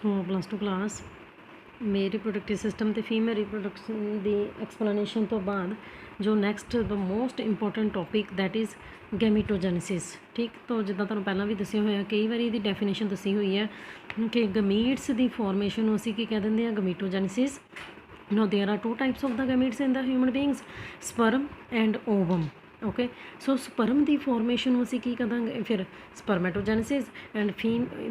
ਸੋ plus 2 class male reproductive system ਤੇ female reproduction ਦੀ explanation ਤੋਂ ਬਾਅਦ ਜੋ next the most important topic that is gametogenesis. ਠੀਕ, ਤਾਂ ਜਿੱਦਾਂ ਤੁਹਾਨੂੰ ਪਹਿਲਾਂ ਵੀ ਦੱਸਿਆ ਹੋਇਆ, ਕਈ ਵਾਰੀ ਇਹਦੀ ਡੈਫੀਨੇਸ਼ਨ ਦੱਸੀ ਹੋਈ ਹੈ ਕਿ ਗਮੀਟਸ ਦੀ ਫੋਰਮੇਸ਼ਨ ਨੂੰ ਅਸੀਂ ਕੀ ਕਹਿ ਦਿੰਦੇ ਹਾਂ, ਗਮੀਟੋਜੈਨਸਿਸ। Now there are two types of the gametes in the human beings, sperm and ovum. Okay, so sperm the formation ਨੂੰ ਅਸੀਂ ਕੀ ਕਹਾਂਗੇ ਫਿਰ, ਸਪਰਮੈਟੋਜੈਨਸਿਸ। ਐਂਡ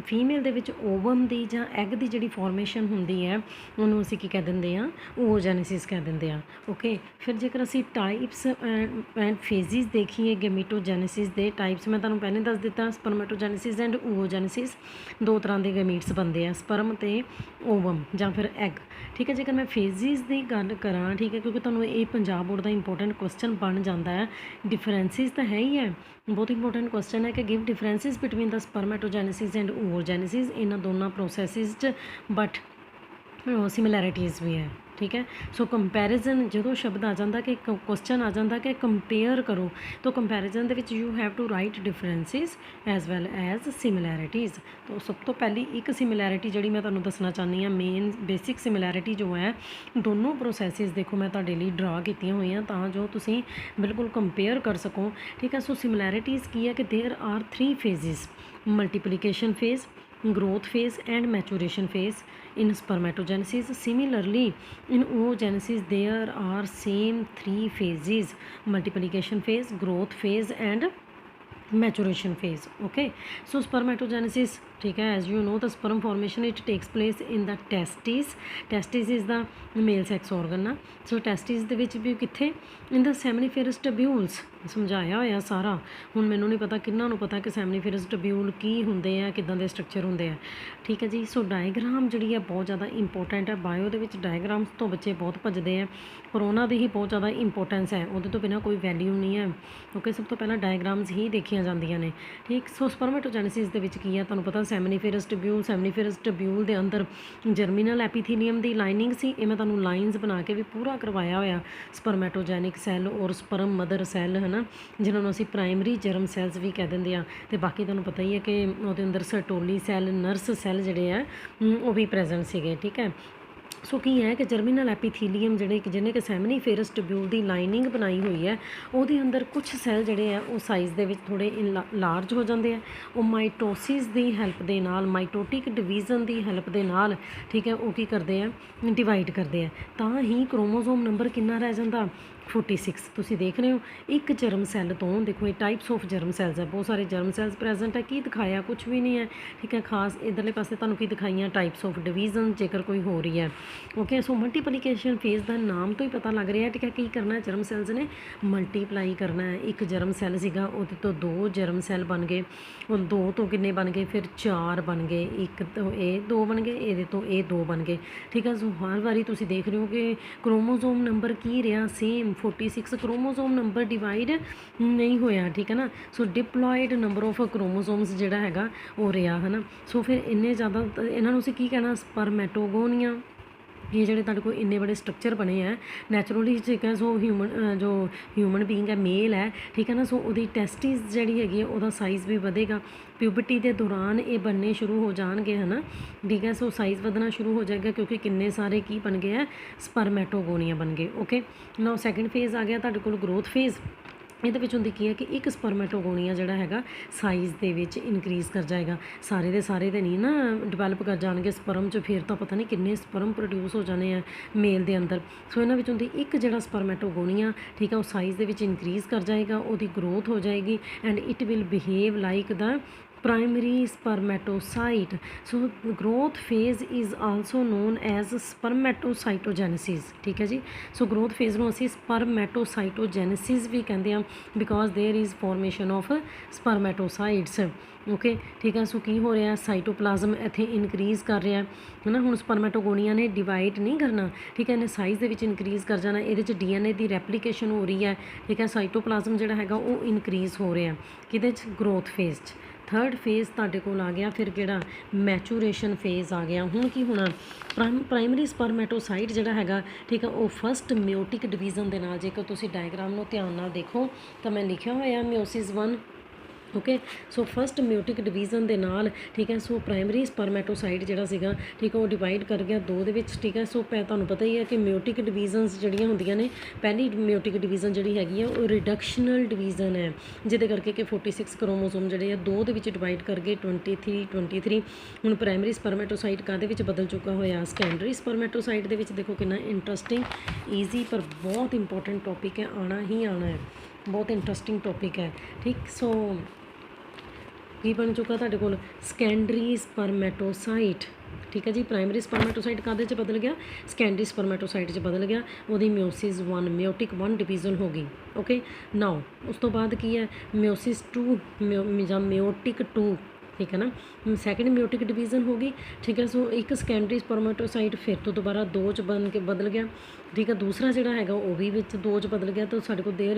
ਫੀਮੇਲ ਦੇ ਵਿੱਚ ਓਵਮ ਦੀ ਜਾਂ ਐਗ ਦੀ ਜਿਹੜੀ ਫੋਰਮੇਸ਼ਨ ਹੁੰਦੀ ਹੈ ਉਹਨੂੰ ਅਸੀਂ ਕੀ ਕਹਿ ਦਿੰਦੇ ਹਾਂ, ਓਜੈਨਸਿਸ ਕਹਿ ਦਿੰਦੇ ਹਾਂ। ਓਕੇ, ਫਿਰ ਜੇਕਰ ਅਸੀਂ ਟਾਈਪਸ ਐਂਡ ਫੇਜ਼ਿਸ ਦੇਖੀਏ ਗੈਮੀਟੋਜੈਨਸਿਸ ਦੇ ਟਾਈਪਸ, ਮੈਂ ਤੁਹਾਨੂੰ ਪਹਿਲੇ ਦੱਸ ਦਿੱਤਾ, ਸਪਰਮੈਟੋਜੈਨਸਿਸ ਐਂਡ ਓਜੈਨਸਿਸ ਦੋ ਤਰ੍ਹਾਂ ਦੇ ਗੈਮੀਟਸ ਬਣਦੇ ਆ, ਸਪਰਮ ਅਤੇ ਓਵਮ ਜਾਂ ਫਿਰ ਐਗ। ਠੀਕ ਹੈ, ਜੇਕਰ ਮੈਂ ਫੇਜ਼ਿਸ ਦੀ ਗੱਲ ਕਰਾਂ, ਠੀਕ ਹੈ, ਕਿਉਂਕਿ ਤੁਹਾਨੂੰ ਇਹ ਪੰਜਾਬ ਬੋਰਡ ਦਾ ਇੰਪੋਰਟੈਂਟ ਕੁਐਸਚਨ ਬਣ ਜਾਂਦਾ ਹੈ। डिफरेंसिस तो है ही है, बहुत इंपॉर्टेंट क्वेश्चन है कि give differences between the spermatogenesis and oogenesis, इन्होंने दोनों प्रोसैसिस बट सिमिलैरिटीज़ भी है। ठीक है, सो कंपैरिजन जो शब्द आ जाता कि क्वेश्चन आ जाता कि कंपेयर करो, तो कंपैरिजन दे which you have to write differences as well as similarities. तो सब तो पहली एक सिमिलैरिटी जी मैं तुहानूं दसना चाहनी हाँ, मेन बेसिक सिमिलैरिटी जो है दोनों प्रोसैसिस देखो मैं तुहाडे लई ड्रा कीतियां होईयां तां जो तुसीं बिल्कुल कंपेयर कर सको। ठीक है, सो सिमिलैरिटीज़ की है कि there are 3 phases, multiplication phase, growth phase and maturation phase in spermatogenesis. Similarly in oogenesis there are same 3 phases, multiplication phase, growth phase and maturation phase. Okay, so spermatogenesis, ठीक है, as you know the sperm formation it takes place in the testes. Testes is the male sex organ ना, so testes ਦੇ ਵਿੱਚ ਵੀ ਕਿੱਥੇ, in the seminiferous tubules ਸਮਝਾਇਆ ਹੋਇਆ ਸਾਰਾ। ਹੁਣ ਮੈਨੂੰ ਨਹੀਂ ਪਤਾ ਕਿੰਨਾਂ ਨੂੰ ਪਤਾ ਕਿ ਸੈਮਨੀਫੇਰਸ ਟਿਊਬਿਊਲ ਕੀ ਹੁੰਦੇ ਆ, ਕਿੱਦਾਂ ਦੇ ਸਟਰਕਚਰ ਹੁੰਦੇ ਆ। ਠੀਕ ਹੈ ਜੀ, ਸੋ ਡਾਇਗਰਾਮ ਜਿਹੜੀ ਹੈ ਬਹੁਤ ਜ਼ਿਆਦਾ ਇੰਪੋਰਟੈਂਟ ਹੈ। ਬਾਇਓ ਦੇ ਵਿੱਚ ਡਾਇਗਰਾਮਸ ਤੋਂ ਬੱਚੇ ਬਹੁਤ ਭੱਜਦੇ ਆ, ਪਰ ਉਹਨਾਂ ਦੀ ਹੀ ਬਹੁਤ ਜ਼ਿਆਦਾ ਇੰਪੋਰਟੈਂਸ ਹੈ, ਉਹਦੇ ਤੋਂ ਬਿਨਾਂ ਕੋਈ ਵੈਲਿਊ ਨਹੀਂ ਹੈ। ਓਕੇ, ਸਭ ਤੋਂ ਪਹਿਲਾਂ ਡਾਇਗਰਾਮਸ ਹੀ ਦੇਖੀਆਂ ਜਾਂਦੀਆਂ ਨੇ। ਠੀਕ, ਸੋ ਸਪਰਮੈਟੋਜੈਨਸਿਸ ਦੇ ਵਿੱਚ ਕੀ ਹੈ ਤੁਹਾਨੂੰ ਪਤਾ, ਸੈਮਨੀਫੇਰਸ ਟਿਊਬਿਊਲ, ਸੈਮਨੀਫੇਰਸ ਟਿਊਬਿਊਲ ਦੇ ਅੰਦਰ ਜਰਮੀਨਲ ਐਪੀਥੀਲੀਅਮ ਦੀ ਲਾਈਨਿੰਗ ਸੀ। ਇਹ ਮੈਂ ਤੁਹਾਨੂੰ ਲਾਈਨਸ ਬਣਾ ਕੇ ਵੀ ਪੂਰਾ ਕਰਵਾਇਆ ਹੋਇਆ, ਸਪਰਮੈਟੋਜੈਨਿਕ ਸੈੱਲ ਔਰ ਸਪਰਮ ਮਦਰ ਸੈੱਲ ਹੈ ਨਾ, ਜਿਨ੍ਹਾਂ ਨੂੰ ਅਸੀਂ ਪ੍ਰਾਇਮਰੀ ਜਰਮ ਸੈੱਲਸ ਵੀ ਕਹਿ ਦਿੰਦੇ ਹਾਂ। ਅਤੇ ਬਾਕੀ ਤੁਹਾਨੂੰ ਪਤਾ ਹੀ ਹੈ ਕਿ ਉਹਦੇ ਅੰਦਰ ਸਰਟੋਲੀ ਸੈੱਲ, ਨਰਸ ਸੈੱਲ ਜਿਹੜੇ ਆ ਉਹ ਵੀ ਪ੍ਰੈਜ਼ੈਂਟ ਸੀਗੇ। ਠੀਕ ਹੈ, ਸੋ ਕੀ ਹੈ ਕਿ ਜਰਮੀਨਲ ਐਪੀਥੀਲੀਅਮ ਜਿਹਨੇ ਕਿ ਸੈਮਨੀਫੇਰਸ ਟਿਊਬਿਊਲ ਦੀ ਲਾਈਨਿੰਗ ਬਣਾਈ ਹੋਈ ਹੈ, ਉਹਦੇ ਅੰਦਰ ਕੁਝ ਸੈੱਲ ਜਿਹੜੇ ਆ ਉਹ ਸਾਈਜ਼ ਦੇ ਵਿੱਚ ਥੋੜ੍ਹੇ ਲਾਰਜ ਹੋ ਜਾਂਦੇ ਆ। ਉਹ ਮਾਈਟੋਸਿਸ ਦੀ ਹੈਲਪ ਦੇ ਨਾਲ, ਮਾਈਟੋਟਿਕ ਡਿਵੀਜ਼ਨ ਦੀ ਹੈਲਪ ਦੇ ਨਾਲ, ਠੀਕ ਹੈ, ਉਹ ਕੀ ਕਰਦੇ ਆ, ਡਿਵਾਈਡ ਕਰਦੇ ਆ। ਤਾਂ ਹੀ ਕ੍ਰੋਮੋਜ਼ੋਮ ਨੰਬਰ ਕਿੰਨਾ ਰਹਿ ਜਾਂਦਾ, 46। ਤੁਸੀਂ ਦੇਖ ਰਹੇ ਹੋ ਇੱਕ ਜਰਮ ਸੈੱਲ ਤੋਂ, ਦੇਖੋ ਇਹ ਟਾਈਪਸ ਆਫ ਜਰਮ ਸੈੱਲਸ ਹੈ, ਬਹੁਤ ਸਾਰੇ ਜਰਮ ਸੈੱਲਸ ਪ੍ਰੈਜ਼ੈਂਟ ਹੈ। ਕੀ ਦਿਖਾਇਆ, ਕੁਛ ਵੀ ਨਹੀਂ ਹੈ। ਠੀਕ ਹੈ, ਖਾਸ ਇੱਧਰਲੇ ਪਾਸੇ ਤੁਹਾਨੂੰ ਕੀ ਦਿਖਾਈਆਂ, ਟਾਈਪਸ ਆਫ ਡਿਵੀਜ਼ਨ ਜੇਕਰ ਕੋਈ ਹੋ ਰਹੀ ਹੈ। ਓਕੇ, ਸੋ ਮਲਟੀਪਲੀਕੇਸ਼ਨ ਫੇਜ਼ ਦਾ ਨਾਮ ਤੋਂ ਹੀ ਪਤਾ ਲੱਗ ਰਿਹਾ। ਠੀਕ ਹੈ, ਕੀ ਕਰਨਾ, ਜਰਮ ਸੈੱਲਸ ਨੇ ਮਲਟੀਪਲਾਈ ਕਰਨਾ ਹੈ। ਇੱਕ ਜਰਮ ਸੈੱਲ ਸੀਗਾ, ਉਹਦੇ ਤੋਂ 2 ਜਰਮ ਸੈੱਲ ਬਣ ਗਏ, ਉਹ 2 ਤੋਂ ਕਿੰਨੇ ਬਣ ਗਏ, ਫਿਰ 4 ਬਣ ਗਏ, ਇੱਕ ਤੋਂ ਇਹ 2 ਬਣ ਗਏ, ਇਹਦੇ ਤੋਂ ਇਹ 2 ਬਣ ਗਏ। ਠੀਕ ਹੈ, ਸੋ ਹਰ ਵਾਰੀ ਤੁਸੀਂ ਦੇਖ ਰਹੇ ਹੋ ਕਿ ਕ੍ਰੋਮੋਜ਼ੋਮ ਨੰਬਰ ਕੀ ਰਿਹਾ, ਸੇਮ 46। ਕ੍ਰੋਮੋਜ਼ੋਮ ਨੰਬਰ ਡਿਵਾਈਡ ਨਹੀਂ ਹੋਇਆ। ਠੀਕ ਹੈ ਨਾ, ਸੋ ਡਿਪਲੋਇਡ ਨੰਬਰ ਆਫ ਕ੍ਰੋਮੋਜ਼ੋਮਸ ਜਿਹੜਾ ਹੈਗਾ ਉਹ ਰਿਹਾ ਹੈ ਨਾ। ਸੋ ਫਿਰ ਇੰਨੇ ਜ਼ਿਆਦਾ ਇਹਨਾਂ ਨੂੰ ਅਸੀਂ ਕੀ ਕਹਿਣਾ, ਸਪਰਮੈਟੋਗੋਨੀਆ। ਇਹ ਜਿਹੜੇ ਤੁਹਾਡੇ ਕੋਲ ਇੰਨੇ ਬੜੇ ਸਟਰਕਚਰ ਬਣੇ ਹੈ ਨੈਚੁਰਲੀ, ਠੀਕ ਹੈ। ਸੋ ਹਿਊਮਨ ਬੀਇੰਗ ਹੈ, ਮੇਲ ਹੈ, ਠੀਕ ਹੈ ਨਾ, ਸੋ ਉਹਦੀ ਟੈਸਟਿਸ ਜਿਹੜੀ ਹੈਗੀ ਹੈ ਉਹਦਾ ਸਾਈਜ਼ ਵੀ ਵਧੇਗਾ। ਪਿਊਬਰਟੀ ਦੇ ਦੌਰਾਨ ਇਹ ਬਣਨੇ ਸ਼ੁਰੂ ਹੋ ਜਾਣਗੇ, ਹੈ ਨਾ। ਠੀਕ ਹੈ, ਸੋ ਸਾਈਜ਼ ਵਧਣਾ ਸ਼ੁਰੂ ਹੋ ਜਾਏਗਾ ਕਿਉਂਕਿ ਕਿੰਨੇ ਸਾਰੇ ਕੀ ਬਣ ਗਏ ਹੈ, ਸਪਰਮੈਟੋਗੋਨੀਆ ਬਣ ਗਏ। ਓਕੇ, ਨਾਓ ਸੈਕਿੰਡ ਫੇਜ਼ ਆ ਗਿਆ ਤੁਹਾਡੇ ਕੋਲ ਗਰੋਥ ਫੇਜ਼। ਇਹਦੇ ਵਿੱਚ ਹੁੰਦੀ ਕੀ ਹੈ ਕਿ ਇੱਕ ਸਪਰਮੈਟੋਗੋਨੀਆ ਜਿਹੜਾ ਹੈਗਾ ਸਾਈਜ਼ ਦੇ ਵਿੱਚ ਇਨਕਰੀਜ਼ ਕਰ ਜਾਏਗਾ। ਸਾਰੇ ਦੇ ਸਾਰੇ ਤਾਂ ਨਹੀਂ ਨਾ ਡਿਵੈਲਪ ਕਰ ਜਾਣਗੇ ਸਪਰਮ 'ਚ, ਫਿਰ ਤਾਂ ਪਤਾ ਨਹੀਂ ਕਿੰਨੇ ਸਪਰਮ ਪ੍ਰੋਡਿਊਸ ਹੋ ਜਾਣੇ ਆ ਮੇਲ ਦੇ ਅੰਦਰ। ਸੋ ਇਹਨਾਂ ਵਿੱਚ ਹੁੰਦੀ ਇੱਕ ਜਿਹੜਾ ਸਪਰਮੈਟੋਗੋਨੀਆ, ਠੀਕ ਹੈ, ਉਹ ਸਾਈਜ਼ ਦੇ ਵਿੱਚ ਇਨਕਰੀਜ਼ ਕਰ ਜਾਏਗਾ, ਉਹਦੀ ਗਰੋਥ ਹੋ ਜਾਏਗੀ and it will behave like the primary spermatocyte. So growth phase is also known as spermatocytogenesis. ठीक है जी, so growth phase ਨੂੰ ਅਸੀਂ spermatocytogenesis ਵੀ ਕਹਿੰਦੇ ਹਾਂ because there is formation of spermatocytes. Okay, ਠੀਕ ਹੈ, ਸੋ ਕੀ ਹੋ ਰਿਹਾ, ਸਾਈਟੋਪਲਾਜ਼ਮ ਇੱਥੇ ਇਨਕਰੀਜ਼ ਕਰ ਰਿਹਾ ਹੈ ਨਾ। ਹੁਣ ਸਪਰਮੈਟੋਗੋਨੀਆ ਨੇ ਡਿਵਾਈਡ ਨਹੀਂ ਕਰਨਾ, ਠੀਕ ਹੈ, ਇਹਨੇ ਸਾਈਜ਼ ਦੇ ਵਿੱਚ ਇਨਕਰੀਜ਼ ਕਰ ਜਾਣਾ। ਇਹਦੇ 'ਚ DNA ਦੀ ਰੈਪਲੀਕੇਸ਼ਨ ਹੋ ਰਹੀ ਹੈ, ਠੀਕ ਹੈ, ਸਾਈਟੋਪਲਾਜ਼ਮ ਜਿਹੜਾ ਹੈਗਾ ਉਹ ਇਨਕਰੀਜ਼ ਹੋ ਰਿਹਾ ਕਿਹਦੇ 'ਚ, ਗਰੋਥ ਫੇਜ਼ 'ਚ। ਥਰਡ ਫੇਜ਼ ਤੁਹਾਡੇ ਕੋਲ ਆ ਗਿਆ ਫਿਰ ਕਿਹੜਾ, ਮੈਚੂਰੇਸ਼ਨ ਫੇਜ਼ ਆ ਗਿਆ। ਹੁਣ ਕੀ ਹੋਣਾ, ਪ੍ਰਾਇਮਰੀ ਸਪਰਮੈਟੋਸਾਈਟ ਜਿਹੜਾ ਹੈਗਾ, ਠੀਕ ਹੈ, ਉਹ ਫਸਟ ਮਿਓਟਿਕ ਡਿਵੀਜ਼ਨ ਦੇ ਨਾਲ, ਜੇਕਰ ਤੁਸੀਂ ਡਾਇਗਰਾਮ ਨੂੰ ਧਿਆਨ ਨਾਲ ਦੇਖੋ ਤਾਂ ਮੈਂ ਲਿਖਿਆ ਹੋਇਆ ਮਿਓਸਿਸ 1, ਓਕੇ। ਸੋ ਫਸਟ ਮਿਊਟਿਕ ਡਿਵੀਜ਼ਨ ਦੇ ਨਾਲ, ਠੀਕ ਹੈ, ਸੋ ਪ੍ਰਾਇਮਰੀ ਸਪਰਮੈਟੋਸਾਈਟ ਜਿਹੜਾ ਸੀਗਾ, ਠੀਕ ਹੈ, ਉਹ ਡਿਵਾਈਡ ਕਰ ਗਿਆ ਦੋ ਦੇ ਵਿੱਚ, ਠੀਕ ਹੈ। ਸੋ ਤੁਹਾਨੂੰ ਪਤਾ ਹੀ ਹੈ ਕਿ ਮਿਊਟਿਕ ਡਿਵੀਜ਼ਨਸ ਜਿਹੜੀਆਂ ਹੁੰਦੀਆਂ ਨੇ, ਪਹਿਲੀ ਮਿਊਟਿਕ ਡਿਵੀਜ਼ਨ ਜਿਹੜੀ ਹੈਗੀ ਆ ਉਹ ਰਿਡਕਸ਼ਨਲ ਡਿਵੀਜ਼ਨ ਹੈ, ਜਿਹਦੇ ਕਰਕੇ ਕਿ 46 ਕ੍ਰੋਮੋਸੋਮ ਜਿਹੜੇ ਆ ਦੋ ਦੇ ਵਿੱਚ ਡਿਵਾਈਡ ਕਰ ਗਏ 23। ਹੁਣ ਪ੍ਰਾਇਮਰੀ ਸਪਰਮੈਟੋਸਾਈਟ ਕਾਹਦੇ ਵਿੱਚ ਬਦਲ ਚੁੱਕਾ ਹੋਇਆ, ਸੈਕੰਡਰੀ ਸਪਰਮੈਟੋਸਾਈਟ ਦੇ ਵਿੱਚ। ਦੇਖੋ ਕਿੰਨਾ ਇੰਟਰਸਟਿੰਗ, ਈਜ਼ੀ ਪਰ ਬਹੁਤ ਇੰਪੋਰਟੈਂਟ ਟੌਪਿਕ ਹੈ, ਆਉਣਾ ਹੀ ਆਉਣਾ ਹੈ, ਬਹੁਤ ਇੰਟਰਸਟਿੰਗ ਟੌਪਿਕ ਹੈ, ਠੀਕ। ਸੋ ਕੀ ਬਣ ਚੁੱਕਾ ਤੁਹਾਡੇ ਕੋਲ, ਸੈਕੰਡਰੀ ਸਪਰਮੈਟੋਸਾਈਟ, ਠੀਕ ਹੈ ਜੀ। ਪ੍ਰਾਇਮਰੀ ਸਪਰਮੈਟੋਸਾਈਟ ਕਾਹਦੇ 'ਚ ਬਦਲ ਗਿਆ, ਸੈਕੰਡਰੀ ਸਪਰਮੈਟੋਸਾਈਟ 'ਚ ਬਦਲ ਗਿਆ, ਉਹਦੀ ਮਿਓਸਿਸ 1 ਮਿਓਟਿਕ 1 ਡਿਵੀਜ਼ਨ ਹੋ ਗਈ। ਓਕੇ ਨਾਓ ਉਸ ਤੋਂ ਬਾਅਦ ਕੀ ਹੈ, ਮਿਓਸਿਸ 2 ਜਾਂ ਮਿਓਟਿਕ 2, ਠੀਕ ਹੈ ਨਾ, ਸੈਕਿੰਡ ਮਿਓਟਿਕ ਡਿਵੀਜ਼ਨ ਹੋ ਗਈ, ਠੀਕ ਹੈ। ਸੋ ਇੱਕ ਸੈਕੰਡਰੀ ਸਪਰਮੈਟੋਸਾਈਟ ਫਿਰ ਤੋਂ ਦੁਬਾਰਾ 2 'ਚ ਬਦਲ ਗਿਆ, ਠੀਕ ਹੈ। ਦੂਸਰਾ ਜਿਹੜਾ ਹੈਗਾ ਉਹ ਵੀ ਵਿੱਚ 2 'ਚ ਬਦਲ ਗਿਆ, ਤਾਂ ਸਾਡੇ ਕੋਲ there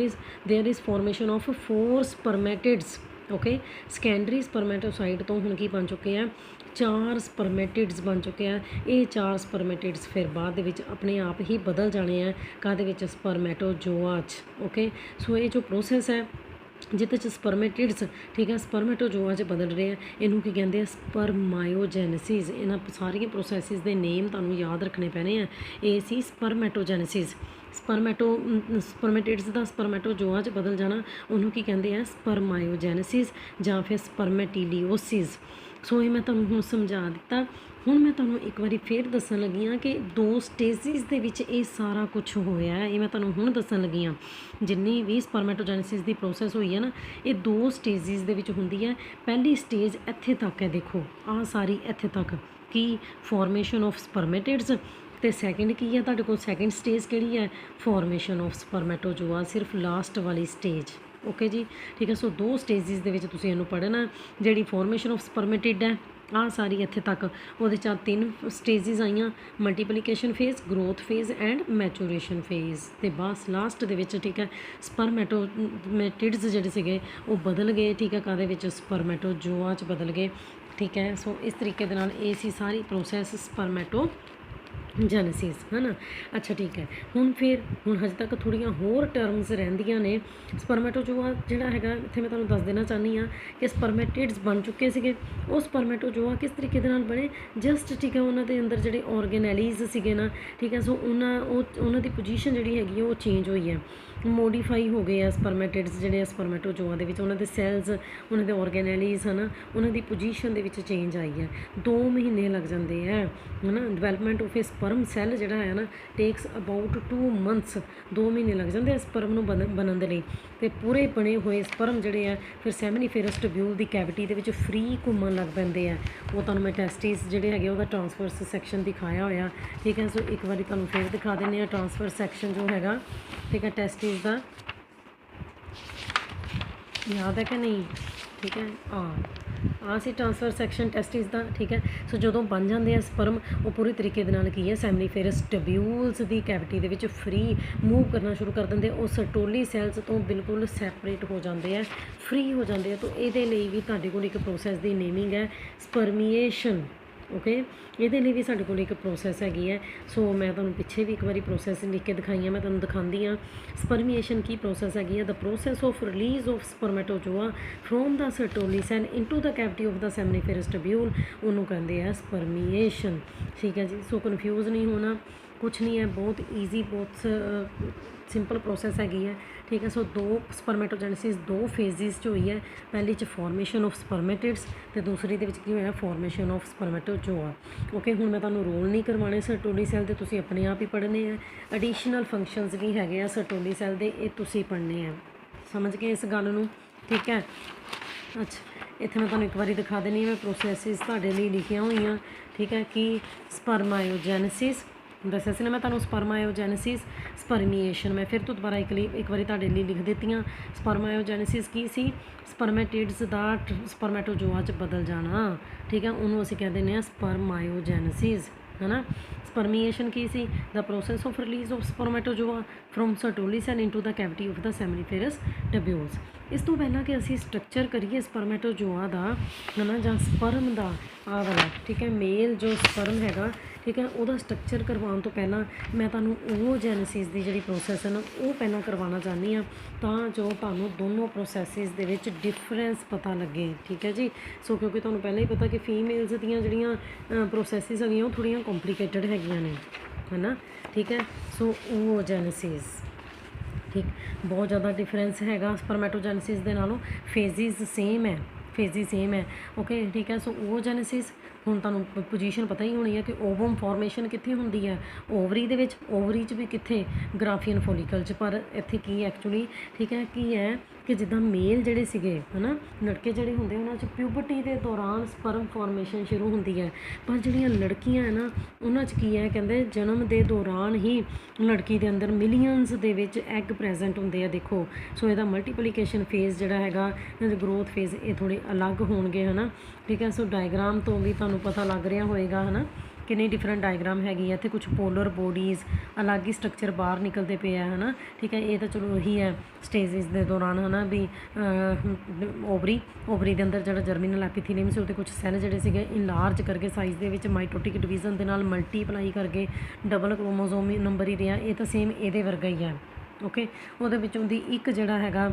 is formation of 4 spermatids. Okay, secondary spermatocyte ਤੋਂ ਹੁਣ ਕੀ ਬਣ ਚੁੱਕੇ ਆ, 4 ਸਪਰਮੈਟਿਡਸ ਬਣ ਚੁੱਕੇ ਆ। ਇਹ 4 ਸਪਰਮੈਟਿਡਸ ਫਿਰ ਬਾਅਦ ਦੇ ਵਿੱਚ ਆਪਣੇ ਆਪ ਹੀ ਬਦਲ ਜਾਣੇ ਆ, ਕਾਹਦੇ ਵਿੱਚ, ਸਪਰਮੈਟੋਜੋਆ 'ਚ। ਓਕੇ, ਸੋ ਇਹ ਜੋ ਪ੍ਰੋਸੈਸ ਹੈ ਜਿਹਦੇ 'ਚ ਸਪਰਮੈਟਿਡਸ, ਠੀਕ ਹੈ, ਸਪਰਮੈਟੋਜੋਆ 'ਚ ਬਦਲ ਰਹੇ ਆ, ਇਹਨੂੰ ਕੀ ਕਹਿੰਦੇ ਆ, ਸਪਰਮਾਇਓਜੈਨੇਸਿਸ। ਇਹਨਾਂ ਸਾਰੀਆਂ ਪ੍ਰੋਸੈਸਿਸ ਦੇ ਨੇਮ ਤੁਹਾਨੂੰ ਯਾਦ ਰੱਖਣੇ ਪੈਣੇ ਆ। ਇਹ ਸੀ ਸਪਰਮੈਟੋਜੈਨੇਸਿਸ। ਸਪਰਮੈਟਿਡਸ ਦਾ ਸਪਰਮੈਟੋਜੋਆ 'ਚ ਬਦਲ ਜਾਣਾ, ਉਹਨੂੰ ਕੀ ਕਹਿੰਦੇ ਆ, ਸਪਰਮਾਇਓਜੈਨੇਸਿਸ ਜਾਂ ਫਿਰ ਸਪਰਮੈਟੀਲੀਓਸਿਸ। ਸੋ ਇਹ ਮੈਂ ਤੁਹਾਨੂੰ ਹੁਣ ਸਮਝਾ ਦਿੱਤਾ। ਹੁਣ ਮੈਂ ਤੁਹਾਨੂੰ ਇੱਕ ਵਾਰੀ ਫੇਰ ਦੱਸਣ ਲੱਗੀ ਹਾਂ ਕਿ 2 ਸਟੇਜਿਸ ਦੇ ਵਿੱਚ ਇਹ ਸਾਰਾ ਕੁਝ ਹੋਇਆ ਹੈ। ਇਹ ਮੈਂ ਤੁਹਾਨੂੰ ਹੁਣ ਦੱਸਣ ਲੱਗੀ ਹਾਂ, ਜਿੰਨੀ ਵੀ ਸਪਰਮੈਟੋਜੈਨੇਸਿਸ ਦੀ ਪ੍ਰੋਸੈਸ ਹੋਈ ਹੈ ਨਾ, ਇਹ 2 ਸਟੇਜਿਸ ਦੇ ਵਿੱਚ ਹੁੰਦੀ ਹੈ। ਪਹਿਲੀ ਸਟੇਜ ਇੱਥੇ ਤੱਕ ਹੈ, ਦੇਖੋ ਆਹ ਸਾਰੀ ਇੱਥੇ ਤੱਕ ਕੀ, ਫਾਰਮੇਸ਼ਨ ਆਫ ਸਪਰਮੈਟਿਡਸ। ਅਤੇ ਸੈਕਿੰਡ ਕੀ ਹੈ ਤੁਹਾਡੇ ਕੋਲ, ਸੈਕਿੰਡ ਸਟੇਜ ਕਿਹੜੀ ਹੈ, ਫਾਰਮੇਸ਼ਨ ਆਫ ਸਪਰਮੈਟੋਜੋਆ, ਸਿਰਫ ਲਾਸਟ ਵਾਲੀ ਸਟੇਜ। ਓਕੇ ਜੀ, ਠੀਕ ਹੈ। ਸੋ 2 ਸਟੇਜਿਸ ਦੇ ਵਿੱਚ ਤੁਸੀਂ ਇਹਨੂੰ ਪੜ੍ਹਨਾ। ਜਿਹੜੀ ਫਾਰਮੇਸ਼ਨ ਆਫ ਸਪਰਮੈਟਿਡ ਹੈ, ਆਹ ਸਾਰੀ ਇੱਥੇ ਤੱਕ, ਉਹਦੇ 'ਚ 3 ਸਟੇਜਿਸ ਆਈਆਂ, multiplication phase, growth phase and ਮੈਚੂਰੇਸ਼ਨ phase. ਅਤੇ ਬਸ ਲਾਸਟ ਦੇ ਵਿੱਚ, ਠੀਕ ਹੈ, ਸਪਰਮੈਟਿਡਸ ਜਿਹੜੇ ਸੀਗੇ ਉਹ ਬਦਲ ਗਏ, ਠੀਕ ਹੈ, ਕਾਹਦੇ ਵਿੱਚ, ਸਪਰਮੈਟੋਜੋਆ 'ਚ ਬਦਲ ਗਏ, ਠੀਕ ਹੈ। ਸੋ ਇਸ ਤਰੀਕੇ ਦੇ ਨਾਲ ਇਹ ਸੀ ਸਾਰੀ ਪ੍ਰੋਸੈਸ ਸਪਰਮੈਟੋਜੈਨੇਸਿਸ, ਹੈ ਨਾ। ਅੱਛਾ ਠੀਕ ਹੈ, ਹੁਣ ਹਜੇ ਤੱਕ ਥੋੜ੍ਹੀਆਂ ਹੋਰ ਟਰਮਸ ਰਹਿੰਦੀਆਂ ਨੇ। ਸਪਰਮੈਟੋਜੋਆ ਜਿਹੜਾ ਹੈਗਾ, ਇੱਥੇ ਮੈਂ ਤੁਹਾਨੂੰ ਦੱਸ ਦੇਣਾ ਚਾਹੁੰਦੀ ਹਾਂ ਕਿ ਸਪਰਮੈਟਿਡਸ ਬਣ ਚੁੱਕੇ ਸੀਗੇ। ਉਹ ਸਪਰਮੈਟੋਜੋਆ ਕਿਸ ਤਰੀਕੇ ਦੇ ਨਾਲ ਬਣੇ, ਜਸਟ, ਠੀਕ ਹੈ, ਉਹਨਾਂ ਦੇ ਅੰਦਰ ਜਿਹੜੇ ਔਰਗੇਨੈਲੀਜ਼ ਸੀਗੇ ਨਾ, ਠੀਕ ਹੈ, ਸੋ ਉਹਨਾਂ ਦੀ ਪੋਜੀਸ਼ਨ ਜਿਹੜੀ ਹੈਗੀ ਉਹ ਚੇਂਜ ਹੋਈ ਹੈ, ਮੋਡੀਫਾਈ ਹੋ ਗਏ ਆ ਸਪਰਮੈਟਿਡਸ ਜਿਹੜੇ ਆ ਸਪਰਮੈਟੋਜੋਆ ਦੇ ਵਿੱਚ। ਉਹਨਾਂ ਦੇ ਸੈਲਸ, ਉਹਨਾਂ ਦੇ ਔਰਗੇਨੈਲੀਜ਼, ਹੈ ਨਾ, ਉਹਨਾਂ ਦੀ ਪੋਜੀਸ਼ਨ ਦੇ ਵਿੱਚ ਚੇਂਜ ਆਈ ਹੈ। 2 ਮਹੀਨੇ ਲੱਗ ਜਾਂਦੇ ਹੈ, ਹੈ ਨਾ। Development of A sperm cell ਜਿਹੜਾ ਹੈ ਨਾ, ਟੇਕਸ ਅਬਾਊਟ 2 ਮੰਥਸ, 2 ਮਹੀਨੇ ਲੱਗ ਜਾਂਦੇ ਆ ਸਪਰਮ ਨੂੰ ਬਣਨ ਦੇ ਲਈ। ਅਤੇ ਪੂਰੇ ਬਣੇ ਹੋਏ ਸਪਰਮ ਜਿਹੜੇ ਆ ਫਿਰ ਸੈਮਨੀਫੇਰਸ ਟਿਊਬਿਊਲ ਦੀ ਕੈਵਿਟੀ ਦੇ ਵਿੱਚ ਫਰੀ ਘੁੰਮਣ ਲੱਗ ਪੈਂਦੇ ਆ। ਉਹ ਤੁਹਾਨੂੰ ਮੈਂ ਟੈਸਟਿਸ ਜਿਹੜੇ ਹੈਗੇ ਉਹਦਾ ਟਰਾਂਸਫਰਸ ਸੈਕਸ਼ਨ ਦਿਖਾਇਆ ਹੋਇਆ, ਠੀਕ ਹੈ। ਸੋ ਇੱਕ ਵਾਰੀ ਤੁਹਾਨੂੰ ਫਿਰ ਦਿਖਾ ਦਿੰਦੇ ਹਾਂ ਟਰਾਂਸਫਰ ਸੈਕਸ਼ਨ ਜੋ ਹੈਗਾ, ਠੀਕ ਹੈ, ਟੈਸਟਿਸ ਦਾ, ਯਾਦ ਹੈ ਕਿ ਨਹੀਂ, ਠੀਕ ਹੈ। ਆਹ ਸੀ ਟਰਾਂਸਫਰ ਸੈਕਸ਼ਨ ਟੈਸਟਿਸ ਦਾ, ਠੀਕ ਹੈ। ਸੋ ਜਦੋਂ ਬਣ ਜਾਂਦੇ ਆ ਸਪਰਮ, ਉਹ ਪੂਰੀ ਤਰੀਕੇ ਦੇ ਨਾਲ ਕੀ ਹੈ, ਸੈਮਨੀਫੇਰਸ ਟਿਊਬਿਊਲਸ ਦੀ ਕੈਵਿਟੀ ਦੇ ਵਿੱਚ ਫਰੀ ਮੂਵ ਕਰਨਾ ਸ਼ੁਰੂ ਕਰ ਦਿੰਦੇ। ਉਹ ਸਰਟੋਲੀ ਸੈਲਸ ਤੋਂ ਬਿਲਕੁਲ ਸੈਪਰੇਟ ਹੋ ਜਾਂਦੇ ਆ, ਫਰੀ ਹੋ ਜਾਂਦੇ ਆ। ਤਾਂ ਇਹਦੇ ਲਈ ਵੀ ਤੁਹਾਡੇ ਕੋਲ ਇੱਕ ਪ੍ਰੋਸੈਸ ਦੀ ਨੇਮਿੰਗ ਹੈ, ਸਪਰਮੀਏਸ਼ਨ। ਓਕੇ, ਇਹਦੇ ਲਈ ਵੀ ਸਾਡੇ ਕੋਲ ਇੱਕ ਪ੍ਰੋਸੈਸ ਹੈਗੀ ਹੈ। ਸੋ ਮੈਂ ਤੁਹਾਨੂੰ ਪਿੱਛੇ ਵੀ ਇੱਕ ਵਾਰੀ ਪ੍ਰੋਸੈਸ ਲਿਖ ਕੇ ਦਿਖਾਈਆਂ, ਮੈਂ ਤੁਹਾਨੂੰ ਦਿਖਾਉਂਦੀ ਹਾਂ। ਸਪਰਮੀਏਸ਼ਨ ਕੀ ਪ੍ਰੋਸੈਸ ਹੈਗੀ ਹੈ, the process of release of spermatozoa from the Sertoli cell into the cavity of the seminiferous tubule, ਉਹਨੂੰ ਕਹਿੰਦੇ ਆ ਸਪਰਮੀਏਸ਼ਨ, ਠੀਕ ਹੈ ਜੀ। ਸੋ ਕਨਫਿਊਜ਼ ਨਹੀਂ ਹੋਣਾ, ਕੁਛ ਨਹੀਂ ਹੈ, ਬਹੁਤ ਈਜ਼ੀ, ਬਹੁਤ ਸਿੰਪਲ ਪ੍ਰੋਸੈਸ ਹੈਗੀ ਹੈ, ਠੀਕ ਹੈ। ਸੋ 2 ਸਪਰਮੈਟੋਜੈਨੇਸਿਸ 2 ਫੇਜ਼ਿਸ 'ਚ ਹੋਈ ਹੈ। ਪਹਿਲੀ 'ਚ ਫਾਰਮੇਸ਼ਨ ਆਫ ਸਪਰਮੈਟਿਡਸ ਅਤੇ ਦੂਸਰੀ ਦੇ ਵਿੱਚ ਕੀ ਹੋਇਆ, ਫਾਰਮੇਸ਼ਨ ਆਫ ਸਪਰਮੈਟੋਜੋਆ। ਓਕੇ, ਹੁਣ ਮੈਂ ਤੁਹਾਨੂੰ ਰੋਲ ਨਹੀਂ ਕਰਵਾਉਣੇ ਸਰਟੋਲੀ ਸੈੱਲ ਦੇ, ਤੁਸੀਂ ਆਪਣੇ ਆਪ ਹੀ ਪੜ੍ਹਨੇ ਆ। ਐਡੀਸ਼ਨਲ ਫੰਕਸ਼ਨਸ ਵੀ ਹੈਗੇ ਆ ਸਰਟੋਲੀ ਸੈੱਲ ਦੇ, ਇਹ ਤੁਸੀਂ ਪੜ੍ਹਨੇ ਆ। ਸਮਝ ਗਏ ਇਸ ਗੱਲ ਨੂੰ, ਠੀਕ ਹੈ। ਅੱਛਾ, ਇੱਥੇ ਮੈਂ ਤੁਹਾਨੂੰ ਇੱਕ ਵਾਰੀ ਦਿਖਾ ਦਿੰਦੀ ਹਾਂ, ਪ੍ਰੋਸੈਸਿਸ ਤੁਹਾਡੇ ਲਈ ਲਿਖੀਆਂ ਹੋਈਆਂ, ਠੀਕ ਹੈ। ਕਿ ਸਪਰਮਾਇਓਜੈਨੇਸਿਸ ਦੱਸਿਆ ਸੀ ਨਾ ਮੈਂ ਤੁਹਾਨੂੰ, ਸਪਰਮਾਇਓਜੈਨੇਸਿਸ, ਸਪਰਮੀਏਸ਼ਨ। ਮੈਂ ਫਿਰ ਤੋਂ ਦੁਬਾਰਾ ਇੱਕ ਵਾਰੀ ਤੁਹਾਡੇ ਲਈ ਲਿਖ ਦਿੱਤੀਆਂ। ਸਪਰਮਾਇਓਜੈਨੇਸਿਸ ਕੀ ਸੀ, ਸਪਰਮੈਟਿਡਸ ਦਾ ਸਪਰਮੈਟੋਜੋਆ 'ਚ ਬਦਲ ਜਾਣਾ, ਠੀਕ ਹੈ, ਉਹਨੂੰ ਅਸੀਂ ਕਹਿ ਦਿੰਦੇ ਹਾਂ ਸਪਰਮਾਇਓਜੈਨੇਸਿਸ, ਹੈ ਨਾ। ਸਪਰਮੀਏਸ਼ਨ ਕੀ ਸੀ, the process of release of spermatozoa from Sertoli cell into the cavity of the seminiferous tubules. ਇਸ ਤੋਂ ਪਹਿਲਾਂ ਕਿ ਅਸੀਂ ਸਟਰਕਚਰ ਕਰੀਏ ਸਪਰਮੈਟੋਜੋਆ ਦਾ, ਹੈ ਨਾ, ਜਾਂ ਸਪਰਮ ਦਾ, ਆ ਵਾਲਾ, ਠੀਕ ਹੈ। ਮੇਲ ਜੋ ਸਪਰਮ ਹੈਗਾ, ਠੀਕ ਹੈ, ਉਹਦਾ ਸਟਰਕਚਰ ਕਰਵਾਉਣ ਤੋਂ ਪਹਿਲਾਂ ਮੈਂ ਤੁਹਾਨੂੰ ਓਵੋਜੈਨੇਸਿਸ ਦੀ ਜਿਹੜੀ ਪ੍ਰੋਸੈਸ ਹੈ ਨਾ ਉਹ ਪਹਿਲਾਂ ਕਰਵਾਉਣਾ ਚਾਹੁੰਦੀ ਹਾਂ, ਤਾਂ ਜੋ ਤੁਹਾਨੂੰ ਦੋਨੋਂ ਪ੍ਰੋਸੈਸਿਸ ਦੇ ਵਿੱਚ ਡਿਫਰੈਂਸ ਪਤਾ ਲੱਗੇ, ਠੀਕ ਹੈ ਜੀ। ਸੋ ਕਿਉਂਕਿ ਤੁਹਾਨੂੰ ਪਹਿਲਾਂ ਹੀ ਪਤਾ ਕਿ ਫੀਮੇਲਸ ਦੀਆਂ ਜਿਹੜੀਆਂ ਪ੍ਰੋਸੈਸਿਸ ਹੈਗੀਆਂ ਉਹ ਥੋੜ੍ਹੀਆਂ ਕੰਪਲੀਕੇਟਡ ਹੈਗੀਆਂ ਨੇ, ਹੈ ਨਾ, ਠੀਕ ਹੈ। ਸੋ ਓਵੋਜੈਨੇਸਿਸ, ਠੀਕ, ਬਹੁਤ ਜ਼ਿਆਦਾ ਡਿਫਰੈਂਸ ਹੈਗਾ ਸਪਰਮੈਟੋਜੈਨੇਸਿਸ ਦੇ ਨਾਲੋਂ। ਫੇਜ਼ਿਸ ਸੇਮ ਹੈ, ਫੇਜ਼ਿਸ ਸੇਮ ਹੈ, ਓਕੇ, ਠੀਕ ਹੈ। ਸੋ ਓਵੋਜੈਨੇਸਿਸ, ਹੁਣ ਤੁਹਾਨੂੰ ਪੋਜੀਸ਼ਨ ਪਤਾ ਹੀ ਹੋਣੀ ਹੈ ਕਿ ਓਵਮ ਫਾਰਮੇਸ਼ਨ ਕਿੱਥੇ ਹੁੰਦੀ ਹੈ, ਓਵਰੀ ਦੇ ਵਿੱਚ, ਓਵਰੀ 'ਚ ਵੀ ਕਿੱਥੇ, ਗ੍ਰਾਫੀਅਨ ਫੋਲੀਕਲ 'ਚ। ਪਰ ਇੱਥੇ ਕੀ ਐਕਚੁਅਲੀ, ਠੀਕ ਹੈ, ਕੀ ਹੈ ਕਿ ਜਿੱਦਾਂ ਮੇਲ ਜਿਹੜੇ ਸੀਗੇ, ਹੈ ਨਾ, ਲੜਕੇ ਜਿਹੜੇ ਹੁੰਦੇ ਉਹਨਾਂ 'ਚ ਪਿਊਬਰਟੀ ਦੇ ਦੌਰਾਨ ਸਪਰਮ ਫਾਰਮੇਸ਼ਨ ਸ਼ੁਰੂ ਹੁੰਦੀ ਹੈ। ਪਰ ਜਿਹੜੀਆਂ ਲੜਕੀਆਂ ਹੈ ਨਾ ਉਹਨਾਂ 'ਚ ਕੀ ਹੈ, ਕਹਿੰਦੇ ਜਨਮ ਦੇ ਦੌਰਾਨ ਹੀ ਲੜਕੀ ਦੇ ਅੰਦਰ ਮਿਲੀਅਨਸ ਦੇ ਵਿੱਚ ਐਗ ਪ੍ਰੈਜ਼ੈਂਟ ਹੁੰਦੇ ਆ, ਦੇਖੋ। ਸੋ ਇਹਦਾ ਮਲਟੀਪਲੀਕੇਸ਼ਨ ਫੇਜ਼ ਜਿਹੜਾ ਹੈਗਾ, ਗਰੋਥ ਫੇਜ਼, ਇਹ ਥੋੜ੍ਹੇ ਅਲੱਗ ਹੋਣਗੇ, ਹੈ ਨਾ, ਠੀਕ ਹੈ। ਸੋ ਡਾਇਗਰਾਮ ਤੋਂ ਵੀ ਤੁਹਾਨੂੰ ਪਤਾ ਲੱਗ ਰਿਹਾ ਹੋਏਗਾ, ਹੈ ਨਾ, ਕਿੰਨੀ ਡਿਫਰੈਂਟ ਡਾਇਗਰਾਮ ਹੈਗੀ ਹੈ। ਇੱਥੇ ਕੁਛ ਪੋਲਰ ਬੋਡੀਜ਼, ਅਲੱਗ ਹੀ ਸਟਰਕਚਰ ਬਾਹਰ ਨਿਕਲਦੇ ਪਏ ਆ, ਹੈ ਨਾ, ਠੀਕ ਹੈ। ਇਹ ਤਾਂ ਚਲੋ ਉਹੀ ਹੈ ਸਟੇਜਿਸ ਦੇ ਦੌਰਾਨ, ਹੈ ਨਾ, ਵੀ ਓਵਰੀ ਦੇ ਅੰਦਰ ਜਿਹੜਾ ਜਰਮੀਨਲ ਐਪੀਥੀਲੀਅਮ ਸੀ ਉਹਦੇ ਕੁਛ ਸੈੱਲ ਜਿਹੜੇ ਸੀਗੇ ਇਨਲਾਰਜ ਕਰਕੇ ਸਾਈਜ਼ ਦੇ ਵਿੱਚ ਮਾਈਟੋਟਿਕ ਡਿਵੀਜ਼ਨ ਦੇ ਨਾਲ ਮਲਟੀਪਲਾਈ ਕਰਕੇ ਡਬਲ ਕ੍ਰੋਮੋਜ਼ੋਮ ਨੰਬਰ ਹੀ ਰਿਹਾ। ਇਹ ਤਾਂ ਸੇਮ ਇਹਦੇ ਵਰਗਾ ਹੀ ਹੈ, ਓਕੇ। ਉਹਦੇ ਵਿੱਚੋਂ ਦੀ ਇੱਕ ਜਿਹੜਾ ਹੈਗਾ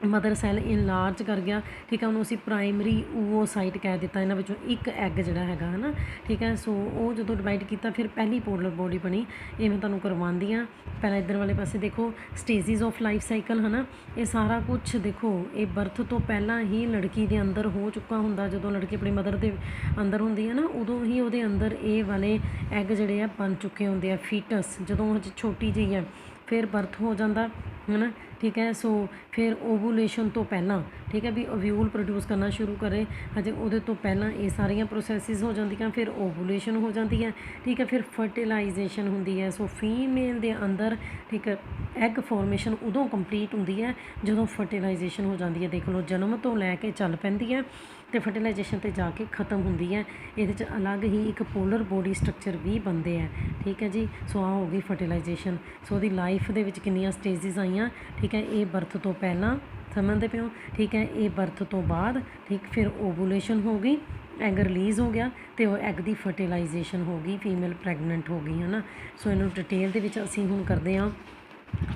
ਮਦਰ ਸੈੱਲ ਇਨਲਾਰਜ ਕਰ ਗਿਆ, ਠੀਕ ਹੈ, ਉਹਨੂੰ ਅਸੀਂ ਪ੍ਰਾਇਮਰੀ ਓਵੋਸਾਈਟ ਕਹਿ ਦਿੱਤਾ। ਇਹਨਾਂ ਵਿੱਚੋਂ ਇੱਕ ਐਗ ਜਿਹੜਾ ਹੈਗਾ, ਹੈ ਨਾ, ਠੀਕ ਹੈ। ਸੋ ਉਹ ਜਦੋਂ ਡਿਵਾਈਡ ਕੀਤਾ ਫਿਰ ਪਹਿਲੀ ਪੋਲਰ ਬੋਡੀ ਬਣੀ। ਇਹ ਮੈਂ ਤੁਹਾਨੂੰ ਕਰਵਾਉਂਦੀ ਹਾਂ। ਪਹਿਲਾਂ ਇੱਧਰ ਵਾਲੇ ਪਾਸੇ ਦੇਖੋ, ਸਟੇਜਿਸ ਆਫ ਲਾਈਫ ਸਾਈਕਲ, ਹੈ ਨਾ, ਇਹ ਸਾਰਾ ਕੁਛ ਦੇਖੋ, ਇਹ ਬਰਥ ਤੋਂ ਪਹਿਲਾਂ ਹੀ ਲੜਕੀ ਦੇ ਅੰਦਰ ਹੋ ਚੁੱਕਾ ਹੁੰਦਾ। ਜਦੋਂ ਲੜਕੀ ਆਪਣੀ ਮਦਰ ਦੇ ਅੰਦਰ ਹੁੰਦੀ ਹੈ ਨਾ, ਉਦੋਂ ਹੀ ਉਹਦੇ ਅੰਦਰ ਇਹ ਵਾਲੇ ਐਗ ਜਿਹੜੇ ਆ ਬਣ ਚੁੱਕੇ ਹੁੰਦੇ ਆ। ਫੀਟਸ ਜਦੋਂ ਹਜੇ ਛੋਟੀ ਜਿਹੀ ਹੈ, ਫਿਰ ਬਰਥ ਹੋ ਜਾਂਦਾ, ਹੈ ਨਾ, ਠੀਕ ਹੈ। ਸੋ ਫਿਰ ਓਵੂਲੇਸ਼ਨ ਤੋਂ ਪਹਿਲਾਂ, ਠੀਕ ਹੈ, ਵੀ ਓਵਿਊਲ ਪ੍ਰੋਡਿਊਸ ਕਰਨਾ ਸ਼ੁਰੂ ਕਰੇ ਹਜੇ ਉਹਦੇ ਤੋਂ ਪਹਿਲਾਂ ਇਹ ਸਾਰੀਆਂ ਪ੍ਰੋਸੈਸਿਸ ਹੋ ਜਾਂਦੀਆਂ। ਫਿਰ ਓਵੂਲੇਸ਼ਨ ਹੋ ਜਾਂਦੀ ਹੈ, ਠੀਕ ਹੈ। ਫਿਰ ਫਰਟੀਲਾਈਜੇਸ਼ਨ ਹੁੰਦੀ ਹੈ। ਸੋ ਫੀਮੇਲ ਦੇ ਅੰਦਰ, ਠੀਕ ਹੈ, ਐਗ ਫੋਰਮੇਸ਼ਨ ਉਦੋਂ ਕੰਪਲੀਟ ਹੁੰਦੀ ਹੈ ਜਦੋਂ ਫਰਟੀਲਾਈਜੇਸ਼ਨ ਹੋ ਜਾਂਦੀ ਹੈ। ਦੇਖ ਲਓ, ਜਨਮ ਤੋਂ ਲੈ ਕੇ ਚੱਲ ਪੈਂਦੀ ਹੈ ਅਤੇ ਫਰਟੀਲਾਈਜੇਸ਼ਨ 'ਤੇ ਜਾ ਕੇ ਖ਼ਤਮ ਹੁੰਦੀ ਹੈ। ਇਹਦੇ 'ਚ ਅਲੱਗ ਹੀ ਇੱਕ ਪੋਲਰ ਬੋਡੀ ਸਟਰਕਚਰ ਵੀ ਬਣਦੇ ਹੈ, ਠੀਕ ਹੈ ਜੀ। ਸੋ ਆਹ ਹੋ ਗਈ ਫਰਟੀਲਾਈਜੇਸ਼ਨ। ਸੋ ਉਹਦੀ ਲਾਈਫ ਦੇ ਵਿੱਚ ਕਿੰਨੀਆਂ ਸਟੇਜਿਸ ਆਈਆਂ, ਠੀਕ ਹੈ। ਇਹ ਬਰਥ ਤੋਂ ਪਹਿਲਾਂ, ਸਮਝਦੇ ਪਏ ਹੋ, ਠੀਕ ਹੈ, ਇਹ ਬਰਥ ਤੋਂ ਬਾਅਦ, ਠੀਕ, ਫਿਰ ਓਵੂਲੇਸ਼ਨ ਹੋ ਗਈ, ਐਗ ਰਿਲੀਜ਼ ਹੋ ਗਿਆ ਅਤੇ ਉਹ ਐਗ ਦੀ ਫਰਟੀਲਾਈਜੇਸ਼ਨ ਹੋ ਗਈ, ਫੀਮੇਲ ਪ੍ਰੈਗਨੈਂਟ ਹੋ ਗਈ, ਹੈ ਨਾ। ਸੋ ਇਹਨੂੰ ਡਿਟੇਲ ਦੇ ਵਿੱਚ ਅਸੀਂ ਹੁਣ ਕਰਦੇ ਹਾਂ।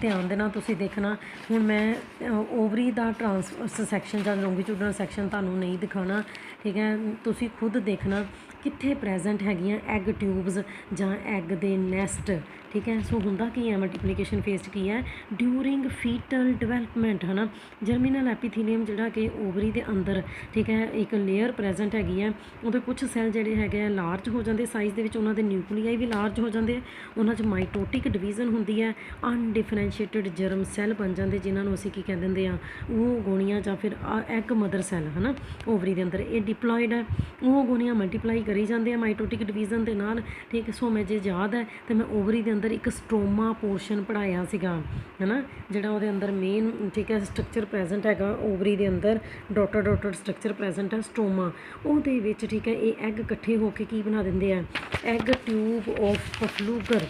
ਧਿਆਨ ਦੇ ਨਾਲ ਤੁਸੀਂ ਦੇਖਣਾ। ਹੁਣ ਮੈਂ ਓਵਰੀ ਦਾ ਟਰਾਂਸਵਰਸ ਸੈਕਸ਼ਨ ਜਾਂ ਲੌਂਗੀਟਿਊਡਨਲ ਸੈਕਸ਼ਨ ਤੁਹਾਨੂੰ ਨਹੀਂ ਦਿਖਾਉਣਾ, ਠੀਕ ਹੈ। ਤੁਸੀਂ ਖੁਦ ਦੇਖਣਾ ਕਿੱਥੇ ਪ੍ਰੈਜ਼ੈਂਟ ਹੈਗੀਆਂ ਐਗ ਟਿਊਬਸ ਜਾਂ ਐਗ ਦੇ ਨੈਸਟ, ਠੀਕ ਹੈ। ਸੋ ਹੁੰਦਾ ਕੀ ਹੈ ਮਲਟੀਪਲੀਕੇਸ਼ਨ ਫੇਜ਼ 'ਚ ਕੀ ਹੈ, ਡਿਊਰਿੰਗ ਫੀਟਲ ਡਿਵੈਲਪਮੈਂਟ, ਹੈ ਨਾ। ਜਰਮੀਨਲ ਐਪੀਥੀਲੀਅਮ ਜਿਹੜਾ ਕਿ ਓਵਰੀ ਦੇ ਅੰਦਰ, ਠੀਕ ਹੈ, ਇੱਕ ਲੇਅਰ ਪ੍ਰੈਜ਼ੈਂਟ ਹੈਗੀ ਹੈ। ਉਹਦੇ ਕੁਛ ਸੈੱਲ ਜਿਹੜੇ ਹੈਗੇ ਆ ਲਾਰਜ ਹੋ ਜਾਂਦੇ ਸਾਈਜ਼ ਦੇ ਵਿੱਚ, ਉਹਨਾਂ ਦੇ ਨਿਊਕਲੀਆਈ ਵੀ ਲਾਰਜ ਹੋ ਜਾਂਦੇ ਆ। ਉਹਨਾਂ 'ਚ ਮਾਈਟੋਟਿਕ ਡਿਵੀਜ਼ਨ ਹੁੰਦੀ ਹੈ। ਅਨਡਿਫਰੈਂਸ਼ੀਏਟਡ ਜਰਮ ਸੈੱਲ ਬਣ ਜਾਂਦੇ ਜਿਨ੍ਹਾਂ ਨੂੰ ਅਸੀਂ ਕੀ ਕਹਿ ਦਿੰਦੇ ਹਾਂ, ਉਹ ਗੋਣੀਆਂ ਜਾਂ ਫਿਰ ਐਗ ਮਦਰ ਸੈੱਲ, ਹੈ ਨਾ, ਓਵਰੀ ਦੇ ਅੰਦਰ। ਇਹ ਡਿਪਲੋਇਡ ਹੈ। ਉਹ ਗੋਣੀਆਂ ਮਲਟੀਪਲਾਈ ਕਰੀ ਜਾਂਦੇ ਆ ਮਾਈਟੋਟਿਕ ਡਿਵੀਜ਼ਨ ਦੇ ਨਾਲ, ਠੀਕ। ਸੋ ਮੈਂ ਜੇ ਯਾਦ ਹੈ ਤਾਂ ਮੈਂ ਓਵਰੀ ਦੇ ਅੰਦਰ ਇੱਕ ਸਟੋਮਾ ਪੋਰਸ਼ਨ ਪੜ੍ਹਾਇਆ ਸੀਗਾ, ਹੈ ਨਾ, ਜਿਹੜਾ ਉਹਦੇ ਅੰਦਰ ਮੇਨ, ਠੀਕ ਹੈ, ਸਟਰਕਚਰ ਪ੍ਰੈਜ਼ੈਂਟ ਹੈਗਾ ਓਵਰੀ ਦੇ ਅੰਦਰ। ਡੋਟਡ ਸਟਰਕਚਰ ਪ੍ਰੈਜ਼ੈਂਟ ਹੈ ਸਟੋਮਾ ਉਹਦੇ ਵਿੱਚ, ਠੀਕ ਹੈ। ਇਹ ਐਗ ਇਕੱਠੇ ਹੋ ਕੇ ਕੀ ਬਣਾ ਦਿੰਦੇ ਆ, ਐਗ ਟਿਊਬ ਆਫ ਪਫਲੂਗਰ,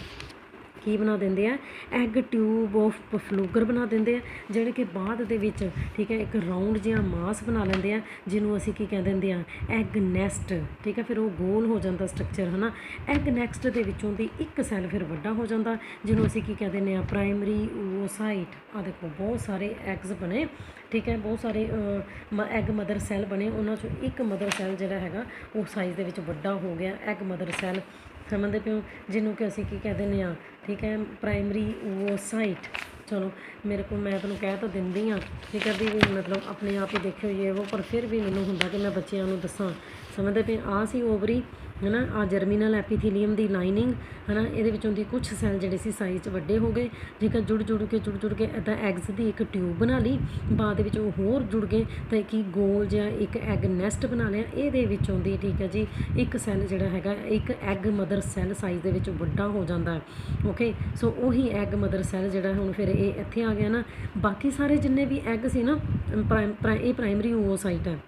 ਕੀ ਬਣਾ ਦਿੰਦੇ ਆ, ਐਗ ਟਿਊਬ ਆਫ ਪਫਲੂਗਰ ਬਣਾ ਦਿੰਦੇ ਆ, ਜਿਹੜੇ ਕਿ ਬਾਅਦ ਦੇ ਵਿੱਚ, ਠੀਕ ਹੈ, ਇੱਕ ਰਾਊਂਡ ਜਿਹਾ ਮਾਸ ਬਣਾ ਲੈਂਦੇ ਆ ਜਿਹਨੂੰ ਅਸੀਂ ਕੀ ਕਹਿ ਦਿੰਦੇ ਆ, ਐਗ ਨੈਸਟ, ਠੀਕ ਹੈ। ਫਿਰ ਉਹ ਗੋਲ ਹੋ ਜਾਂਦਾ ਸਟਰਕਚਰ, ਹੈ ਨਾ। ਐਗ ਨੈਸਟ ਦੇ ਵਿੱਚੋਂ ਦੀ ਇੱਕ ਸੈੱਲ ਫਿਰ ਵੱਡਾ ਹੋ ਜਾਂਦਾ ਜਿਹਨੂੰ ਅਸੀਂ ਕੀ ਕਹਿ ਦਿੰਦੇ ਆ, ਪ੍ਰਾਇਮਰੀ ਓਵੋਸਾਈਟ। ਆਹ ਦੇਖੋ, ਬਹੁਤ ਸਾਰੇ ਐਗਸ ਬਣੇ, ਠੀਕ ਹੈ, ਬਹੁਤ ਸਾਰੇ ਐਗ ਮਦਰ ਸੈੱਲ ਬਣੇ। ਉਹਨਾਂ 'ਚੋਂ ਇੱਕ ਮਦਰ ਸੈੱਲ ਜਿਹੜਾ ਹੈਗਾ ਉਹ ਸਾਈਜ਼ ਦੇ ਵਿੱਚ ਵੱਡਾ ਹੋ ਗਿਆ, ਐਗ ਮਦਰ ਸੈੱਲ, ਸਮਝਦੇ ਪਏ ਹੋ, ਜਿਹਨੂੰ ਕਿ ਅਸੀਂ ਕੀ ਕਹਿ ਦਿੰਦੇ ਹਾਂ, ਠੀਕ ਹੈ, ਪ੍ਰਾਇਮਰੀ ਓਵੋਸਾਈਟ। ਚਲੋ ਮੇਰੇ ਕੋਲ, ਮੈਂ ਤੁਹਾਨੂੰ ਕਹਿ ਤਾਂ ਦਿੰਦੀ ਹਾਂ, ਠੀਕ ਹੈ, ਵੀ ਮਤਲਬ ਆਪਣੇ ਆਪ ਹੀ ਦੇਖਿਓ ਇਹ ਉਹ, ਪਰ ਫਿਰ ਵੀ ਮੈਨੂੰ ਹੁੰਦਾ ਕਿ ਮੈਂ ਬੱਚਿਆਂ ਨੂੰ ਦੱਸਾਂ। ਸਮਝਦੇ ਪਏ, ਆਹ ਸੀ ਓਵਰੀ, ਹੈ ਨਾ, ਆਹ ਜਰਮੀਨਲ ਐਪੀਥੀਲੀਅਮ ਦੀ ਲਾਈਨਿੰਗ, ਹੈ ਨਾ। ਇਹਦੇ ਵਿੱਚੋਂ ਦੀ ਕੁਛ ਸੈੱਲ ਜਿਹੜੇ ਸੀ ਸਾਈਜ਼ 'ਚ ਵੱਡੇ ਹੋ ਗਏ, ਠੀਕ ਹੈ, ਜੁੜ ਜੁੜ ਕੇ ਇੱਦਾਂ ਐਗਸ ਦੀ ਇੱਕ ਟਿਊਬ ਬਣਾ ਲਈ। ਬਾਅਦ ਵਿੱਚ ਉਹ ਹੋਰ ਜੁੜ ਗਏ ਤਾਂ ਕੀ ਗੋਲ ਜਿਹਾ ਇੱਕ ਐਗ ਨੈਸਟ ਬਣਾ ਲਿਆ। ਇਹਦੇ ਵਿੱਚੋਂ ਦੀ, ਠੀਕ ਹੈ ਜੀ, ਇੱਕ ਸੈੱਲ ਜਿਹੜਾ ਹੈਗਾ, ਇੱਕ ਐਗ ਮਦਰ ਸੈੱਲ ਸਾਈਜ਼ ਦੇ ਵਿੱਚ ਵੱਡਾ ਹੋ ਜਾਂਦਾ, ਓਕੇ। ਸੋ ਉਹੀ ਐਗ ਮਦਰ ਸੈੱਲ ਜਿਹੜਾ ਹੁਣ ਫਿਰ ਇਹ ਇੱਥੇ ਆ ਗਿਆ ਨਾ। ਬਾਕੀ ਸਾਰੇ ਜਿੰਨੇ ਵੀ ਐਗ ਸੀ ਨਾ, ਇਹ ਪ੍ਰਾਇਮਰੀ ਓਵੋਸਾਈਟ ਹੈ,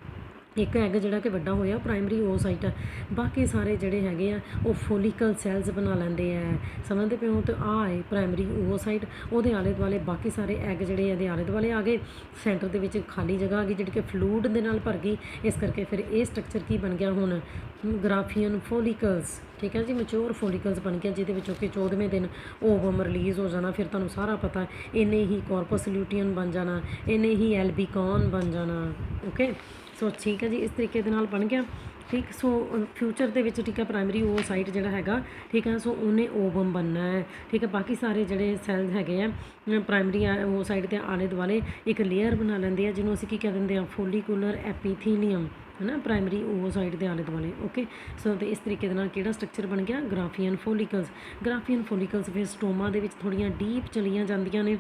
ਇੱਕ ਐਗ ਜਿਹੜਾ ਕਿ ਵੱਡਾ ਹੋਇਆ ਪ੍ਰਾਇਮਰੀ ਓਸਾਈਟ ਆ, ਬਾਕੀ ਸਾਰੇ ਜਿਹੜੇ ਹੈਗੇ ਆ ਉਹ ਫੋਲੀਕਲ ਸੈਲਸ ਬਣਾ ਲੈਂਦੇ ਆ। ਸਮਝਦੇ ਪਏ ਹੋ? ਤੇ ਆਹ ਹੈ ਪ੍ਰਾਇਮਰੀ ਓਸਾਈਟ, ਉਹਦੇ ਆਲੇ ਦੁਆਲੇ ਬਾਕੀ ਸਾਰੇ ਐਗ ਜਿਹੜੇ ਇਹਦੇ ਆਲੇ ਦੁਆਲੇ ਆ ਗਏ, ਸੈਂਟਰ ਦੇ ਵਿੱਚ ਖਾਲੀ ਜਗ੍ਹਾ ਆ ਗਈ ਜਿਹੜੀ ਕਿ ਫਲੂਇਡ ਦੇ ਨਾਲ ਭਰ ਗਈ। ਇਸ ਕਰਕੇ ਫਿਰ ਇਹ ਸਟਰਕਚਰ ਕੀ ਬਣ ਗਿਆ ਹੁਣ, ਗ੍ਰਾਫੀਅਨ ਫੋਲੀਕਲਸ। ਠੀਕ ਹੈ ਜੀ, ਮੈਚੋਰ ਫੋਲੀਕਲਸ ਬਣ ਗਿਆ, ਜਿਹਦੇ ਵਿੱਚੋਂ ਕਿ 14ਵੇਂ ਦਿਨ ਓਵਮ ਰਿਲੀਜ਼ ਹੋ ਜਾਣਾ। ਫਿਰ ਤੁਹਾਨੂੰ ਸਾਰਾ ਪਤਾ, ਇਹਨੇ ਹੀ ਕਾਰਪਸ ਲਿਊਟੀਅਨ ਬਣ ਜਾਣਾ, ਇਹਨੇ ਹੀ ਐਲਬੀਕੌਨ ਬਣ ਜਾਣਾ। ਓਕੇ, ਸੋ ਠੀਕ ਹੈ ਜੀ, ਇਸ ਤਰੀਕੇ ਦੇ ਨਾਲ ਬਣ ਗਿਆ। ਠੀਕ, ਸੋ ਫਿਊਚਰ ਦੇ ਵਿੱਚ ਠੀਕ ਹੈ ਪ੍ਰਾਇਮਰੀ ਓਸਾਈਟ ਜਿਹੜਾ ਹੈਗਾ, ਠੀਕ ਹੈ, ਸੋ ਉਹਨੇ ਓਵਮ ਬਣਨਾ ਹੈ। ਠੀਕ ਹੈ, ਬਾਕੀ ਸਾਰੇ ਜਿਹੜੇ ਸੈੱਲ ਹੈਗੇ ਆ ਪ੍ਰਾਇਮਰੀ ਓਸਾਈਟ ਦੇ ਆਲੇ ਦੁਆਲੇ ਇੱਕ ਲੇਅਰ ਬਣਾ ਲੈਂਦੇ ਆ, ਜਿਹਨੂੰ ਅਸੀਂ ਕੀ ਕਹਿ ਦਿੰਦੇ ਆ, ਫੋਲੀਕੂਲਰ ਐਪੀਥੀਲੀਅਮ, ਹੈ ਨਾ, ਪ੍ਰਾਇਮਰੀ ਓਸਾਈਟ ਦੇ ਆਲੇ ਦੁਆਲੇ। ਓਕੇ, ਸੋ ਤੇ ਇਸ ਤਰੀਕੇ ਦੇ ਨਾਲ ਕਿਹੜਾ ਸਟਰਕਚਰ ਬਣ ਗਿਆ, ਗ੍ਰਾਫੀਅਨ ਫੋਲੀਕਲਸ। ਗ੍ਰਾਫੀਅਨ ਫੋਲੀਕਲਸ ਫਿਰ ਸਟੋਮਾ ਦੇ ਵਿੱਚ ਥੋੜ੍ਹੀਆਂ ਡੀਪ ਚਲੀਆਂ ਜਾਂਦੀਆਂ ਨੇ।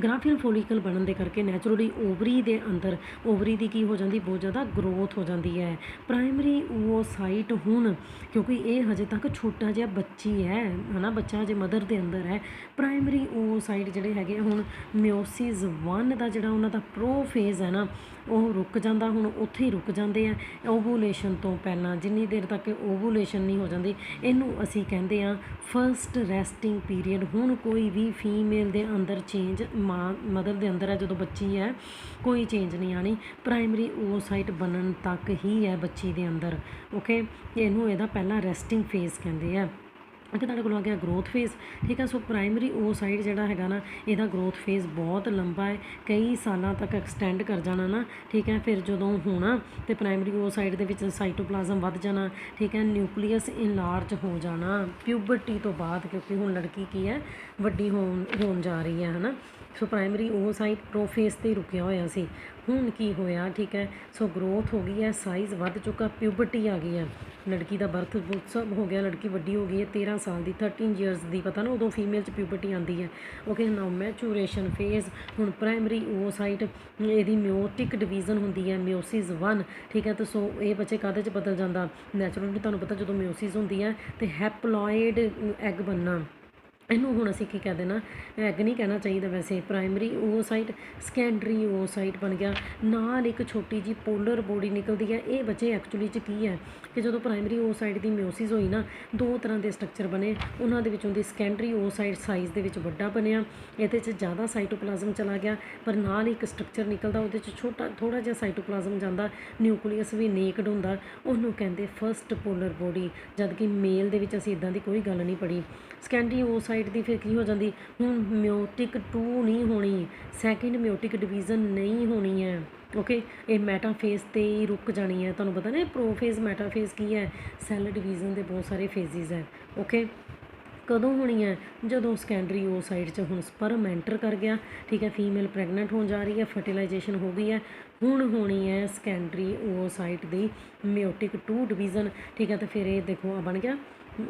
ਗ੍ਰਾਫੀਅਨ ਫੋਲੀਕਲ ਬਣਨ ਦੇ ਕਰਕੇ ਨੈਚੁਰਲੀ ਓਵਰੀ ਦੇ ਅੰਦਰ ਓਵਰੀ ਦੀ ਕੀ ਹੋ ਜਾਂਦੀ, ਬਹੁਤ ਜ਼ਿਆਦਾ ਗਰੋਥ ਹੋ ਜਾਂਦੀ ਹੈ। ਪ੍ਰਾਇਮਰੀ ਓਸਾਈਟ ਹੁਣ ਕਿਉਂਕਿ ਇਹ ਹਜੇ ਤੱਕ ਛੋਟਾ ਜਿਹਾ ਬੱਚੀ ਹੈ ਨਾ, ਬੱਚਾ ਹਜੇ ਮਦਰ ਦੇ ਅੰਦਰ ਹੈ। ਪ੍ਰਾਇਮਰੀ ਓਸਾਈਟ ਜਿਹੜੇ ਹੈਗੇ ਹੁਣ ਮਿਓਸਿਸ 1 ਦਾ ਜਿਹੜਾ ਉਹਨਾਂ ਦਾ ਪ੍ਰੋਫੇਜ਼ ਹੈ ਨਾ, ਉਹ ਰੁਕ ਜਾਂਦਾ, ਹੁਣ ਉੱਥੇ ਹੀ ਰੁਕ ਜਾਂਦੇ ਆ। ਓਵੂਲੇਸ਼ਨ ਤੋਂ ਪਹਿਲਾਂ ਜਿੰਨੀ ਦੇਰ ਤੱਕ ਓਵੂਲੇਸ਼ਨ ਨਹੀਂ ਹੋ ਜਾਂਦੀ, ਇਹਨੂੰ ਅਸੀਂ ਕਹਿੰਦੇ ਆ ਫਸਟ ਰੈਸਟਿੰਗ ਪੀਰੀਅਡ। ਹੁਣ ਕੋਈ ਵੀ ਫੀਮੇਲ ਦੇ ਅੰਦਰ ਚੇਂਜ, ਮਦਰ ਦੇ ਅੰਦਰ ਹੈ ਜਦੋਂ ਬੱਚੀ ਹੈ, ਕੋਈ ਚੇਂਜ ਨਹੀਂ ਆਣੀ, ਪ੍ਰਾਇਮਰੀ ਓਸਾਈਟ ਬਣਨ ਤੱਕ ਹੀ ਹੈ ਬੱਚੀ ਦੇ ਅੰਦਰ। ਓਕੇ, ਇਹਨੂੰ ਇਹਦਾ ਪਹਿਲਾ ਰੈਸਟਿੰਗ ਫੇਜ਼ ਕਹਿੰਦੇ ਆ। ਅੱਗੇ ਤੁਹਾਡੇ ਕੋਲ ਆ ਗਿਆ ਗਰੋਥ ਫੇਜ਼। ਠੀਕ ਹੈ, ਸੋ ਪ੍ਰਾਇਮਰੀ ਓਸਾਈਟ ਜਿਹੜਾ ਹੈਗਾ ਨਾ, ਇਹਦਾ ਗਰੋਥ ਫੇਜ਼ ਬਹੁਤ ਲੰਬਾ ਹੈ, ਕਈ ਸਾਲਾਂ ਤੱਕ ਐਕਸਟੈਂਡ ਕਰ ਜਾਣਾ ਨਾ। ਠੀਕ ਹੈ, ਫਿਰ ਜਦੋਂ ਹੋਣਾ ਤੇ ਪ੍ਰਾਇਮਰੀ ਓਸਾਈਟ ਦੇ ਵਿੱਚ ਸਾਈਟੋਪਲਾਜ਼ਮ ਵੱਧ ਜਾਣਾ। ਠੀਕ ਹੈ, ਨਿਊਕਲੀਅਸ ਇਨਲਾਰਜ ਹੋ ਜਾਣਾ ਪਿਊਬਰਟੀ ਤੋਂ ਬਾਅਦ, ਕਿਉਂਕਿ ਹੁਣ ਲੜਕੀ ਕੀ ਹੈ, ਵੱਡੀ ਹੋਣ ਜਾ ਰਹੀ ਹੈ, ਹੈ ਨਾ। ਸੋ ਪ੍ਰਾਇਮਰੀ ਓਸਾਈਟ ਪ੍ਰੋਫੇਸ 'ਤੇ ਰੁਕਿਆ ਹੋਇਆ ਸੀ, ਹੁਣ ਕੀ ਹੋਇਆ, ਠੀਕ ਹੈ, ਸੋ ਗਰੋਥ ਹੋ ਗਈ ਹੈ, ਸਾਈਜ਼ ਵੱਧ ਚੁੱਕਾ, ਪਿਊਬਰਟੀ ਆ ਗਈ ਹੈ, ਲੜਕੀ ਦਾ ਬਰਥ ਸਭ ਹੋ ਗਿਆ, ਲੜਕੀ ਵੱਡੀ ਹੋ ਗਈ ਹੈ, 13 ਸਾਲ ਦੀ, 13 ਈਅਰਸ ਦੀ, ਪਤਾ ਨਾ ਉਦੋਂ ਫੀਮੇਲ 'ਚ ਪਿਊਬਰਟੀ ਆਉਂਦੀ ਹੈ। ਓਕੇ, ਨਾਓ ਮੈਚੂਰੇਸ਼ਨ ਫੇਜ਼। ਹੁਣ ਪ੍ਰਾਇਮਰੀ ਓਸਾਈਟ ਇਹਦੀ ਮਿਓਟਿਕ ਡਿਵੀਜ਼ਨ ਹੁੰਦੀ ਹੈ, ਮਿਓਸਿਸ 1। ਠੀਕ ਹੈ, ਤਾਂ ਸੋ ਇਹ ਬੱਚੇ ਕਾਹਦੇ 'ਚ ਬਦਲ ਜਾਂਦਾ, ਨੈਚੁਰਲੀ ਤੁਹਾਨੂੰ ਪਤਾ ਜਦੋਂ ਮਿਓਸਿਸ ਹੁੰਦੀ ਹੈ ਤੇ ਹੈਪਲੋਇਡ ਐਗ ਬਣਨਾ, ਇਹਨੂੰ ਹੁਣ ਅਸੀਂ ਕੀ ਕਹਿ ਦੇਣਾ, ਐਗ ਨਹੀਂ ਕਹਿਣਾ ਚਾਹੀਦਾ ਵੈਸੇ, ਪ੍ਰਾਇਮਰੀ ਓਸਾਈਟ ਸੈਕੰਡਰੀ ਓਸਾਈਟ ਬਣ ਗਿਆ। ਨਾਲ ਇੱਕ ਛੋਟੀ ਜੀ ਪੋਲਰ ਬੋਡੀ ਨਿਕਲਦੀ ਹੈ। ਇਹ ਬੱਚੇ ਐਕਚੁਅਲੀ 'ਚ ਕੀ ਹੈ ਕਿ ਜਦੋਂ ਪ੍ਰਾਇਮਰੀ ਓਸਾਈਟ ਦੀ ਮਿਓਸਿਸ ਹੋਈ ਨਾ, ਦੋ ਤਰ੍ਹਾਂ ਦੇ ਸਟਰਕਚਰ ਬਣੇ, ਉਹਨਾਂ ਦੇ ਵਿੱਚੋਂ ਦੀ ਸੈਕੰਡਰੀ ਓਸਾਈਟ ਸਾਈਜ਼ ਦੇ ਵਿੱਚ ਵੱਡਾ ਬਣਿਆ, ਇਹਦੇ 'ਚ ਜ਼ਿਆਦਾ ਸਾਈਟੋਪਲਾਜ਼ਮ ਚਲਾ ਗਿਆ, ਪਰ ਨਾਲ ਇੱਕ ਸਟਰਕਚਰ ਨਿਕਲਦਾ, ਉਹਦੇ 'ਚ ਛੋਟਾ ਥੋੜ੍ਹਾ ਜਿਹਾ ਸਾਈਟੋਪਲਾਜ਼ਮ ਜਾਂਦਾ, ਨਿਊਕਲੀਅਸ ਵੀ ਨੇਕਡ ਹੁੰਦਾ, ਉਹਨੂੰ ਕਹਿੰਦੇ ਫਸਟ ਪੋਲਰ ਬੋਡੀ। ਜਦ ਕਿ ਮੇਲ ਦੇ ਵਿੱਚ ਅਸੀਂ ਇੱਦਾਂ ਦੀ ਕੋਈ ਗੱਲ ਨਹੀਂ ਪੜ੍ਹੀ। ਸੈਕੰਡਰੀ ਓਸਾਈਟ ਦੀ ਫਿਰ ਕੀ ਹੋ ਜਾਂਦੀ, ਹੁਣ ਮਿਓਟਿਕ 2 ਨਹੀਂ ਹੋਣੀ, ਸੈਕਿੰਡ ਮਿਓਟਿਕ ਡਿਵੀਜ਼ਨ ਨਹੀਂ ਹੋਣੀ ਹੈ। ਓਕੇ, ਇਹ ਮੈਟਾਫੇਜ਼ 'ਤੇ ਹੀ ਰੁਕ ਜਾਣੀ ਹੈ। ਤੁਹਾਨੂੰ ਪਤਾ ਨਾ ਪ੍ਰੋਫੇਜ਼ ਮੈਟਾਫੇਜ਼ ਕੀ ਹੈ, ਸੈੱਲ ਡਿਵੀਜ਼ਨ ਦੇ ਬਹੁਤ ਸਾਰੇ ਫੇਜ਼ਿਸ ਹੈ। ਓਕੇ, ਕਦੋਂ ਹੋਣੀ ਹੈ, ਜਦੋਂ ਸੈਕੰਡਰੀ ਓਸਾਈਟ 'ਚ ਹੁਣ ਸਪਰਮ ਐਂਟਰ ਕਰ ਗਿਆ। ਠੀਕ ਹੈ, ਫੀਮੇਲ ਪ੍ਰੈਗਨੈਂਟ ਹੋਣ ਜਾ ਰਹੀ ਹੈ, ਫਰਟੀਲਾਈਜੇਸ਼ਨ ਹੋ ਗਈ ਹੈ, ਹੁਣ ਹੋਣੀ ਹੈ ਸੈਕੰਡਰੀ ਓਸਾਈਟ ਦੀ ਮਿਓਟਿਕ 2 ਡਿਵੀਜ਼ਨ। ਠੀਕ ਹੈ, ਤਾਂ ਫਿਰ ਇਹ ਦੇਖੋ ਆ ਬਣ ਗਿਆ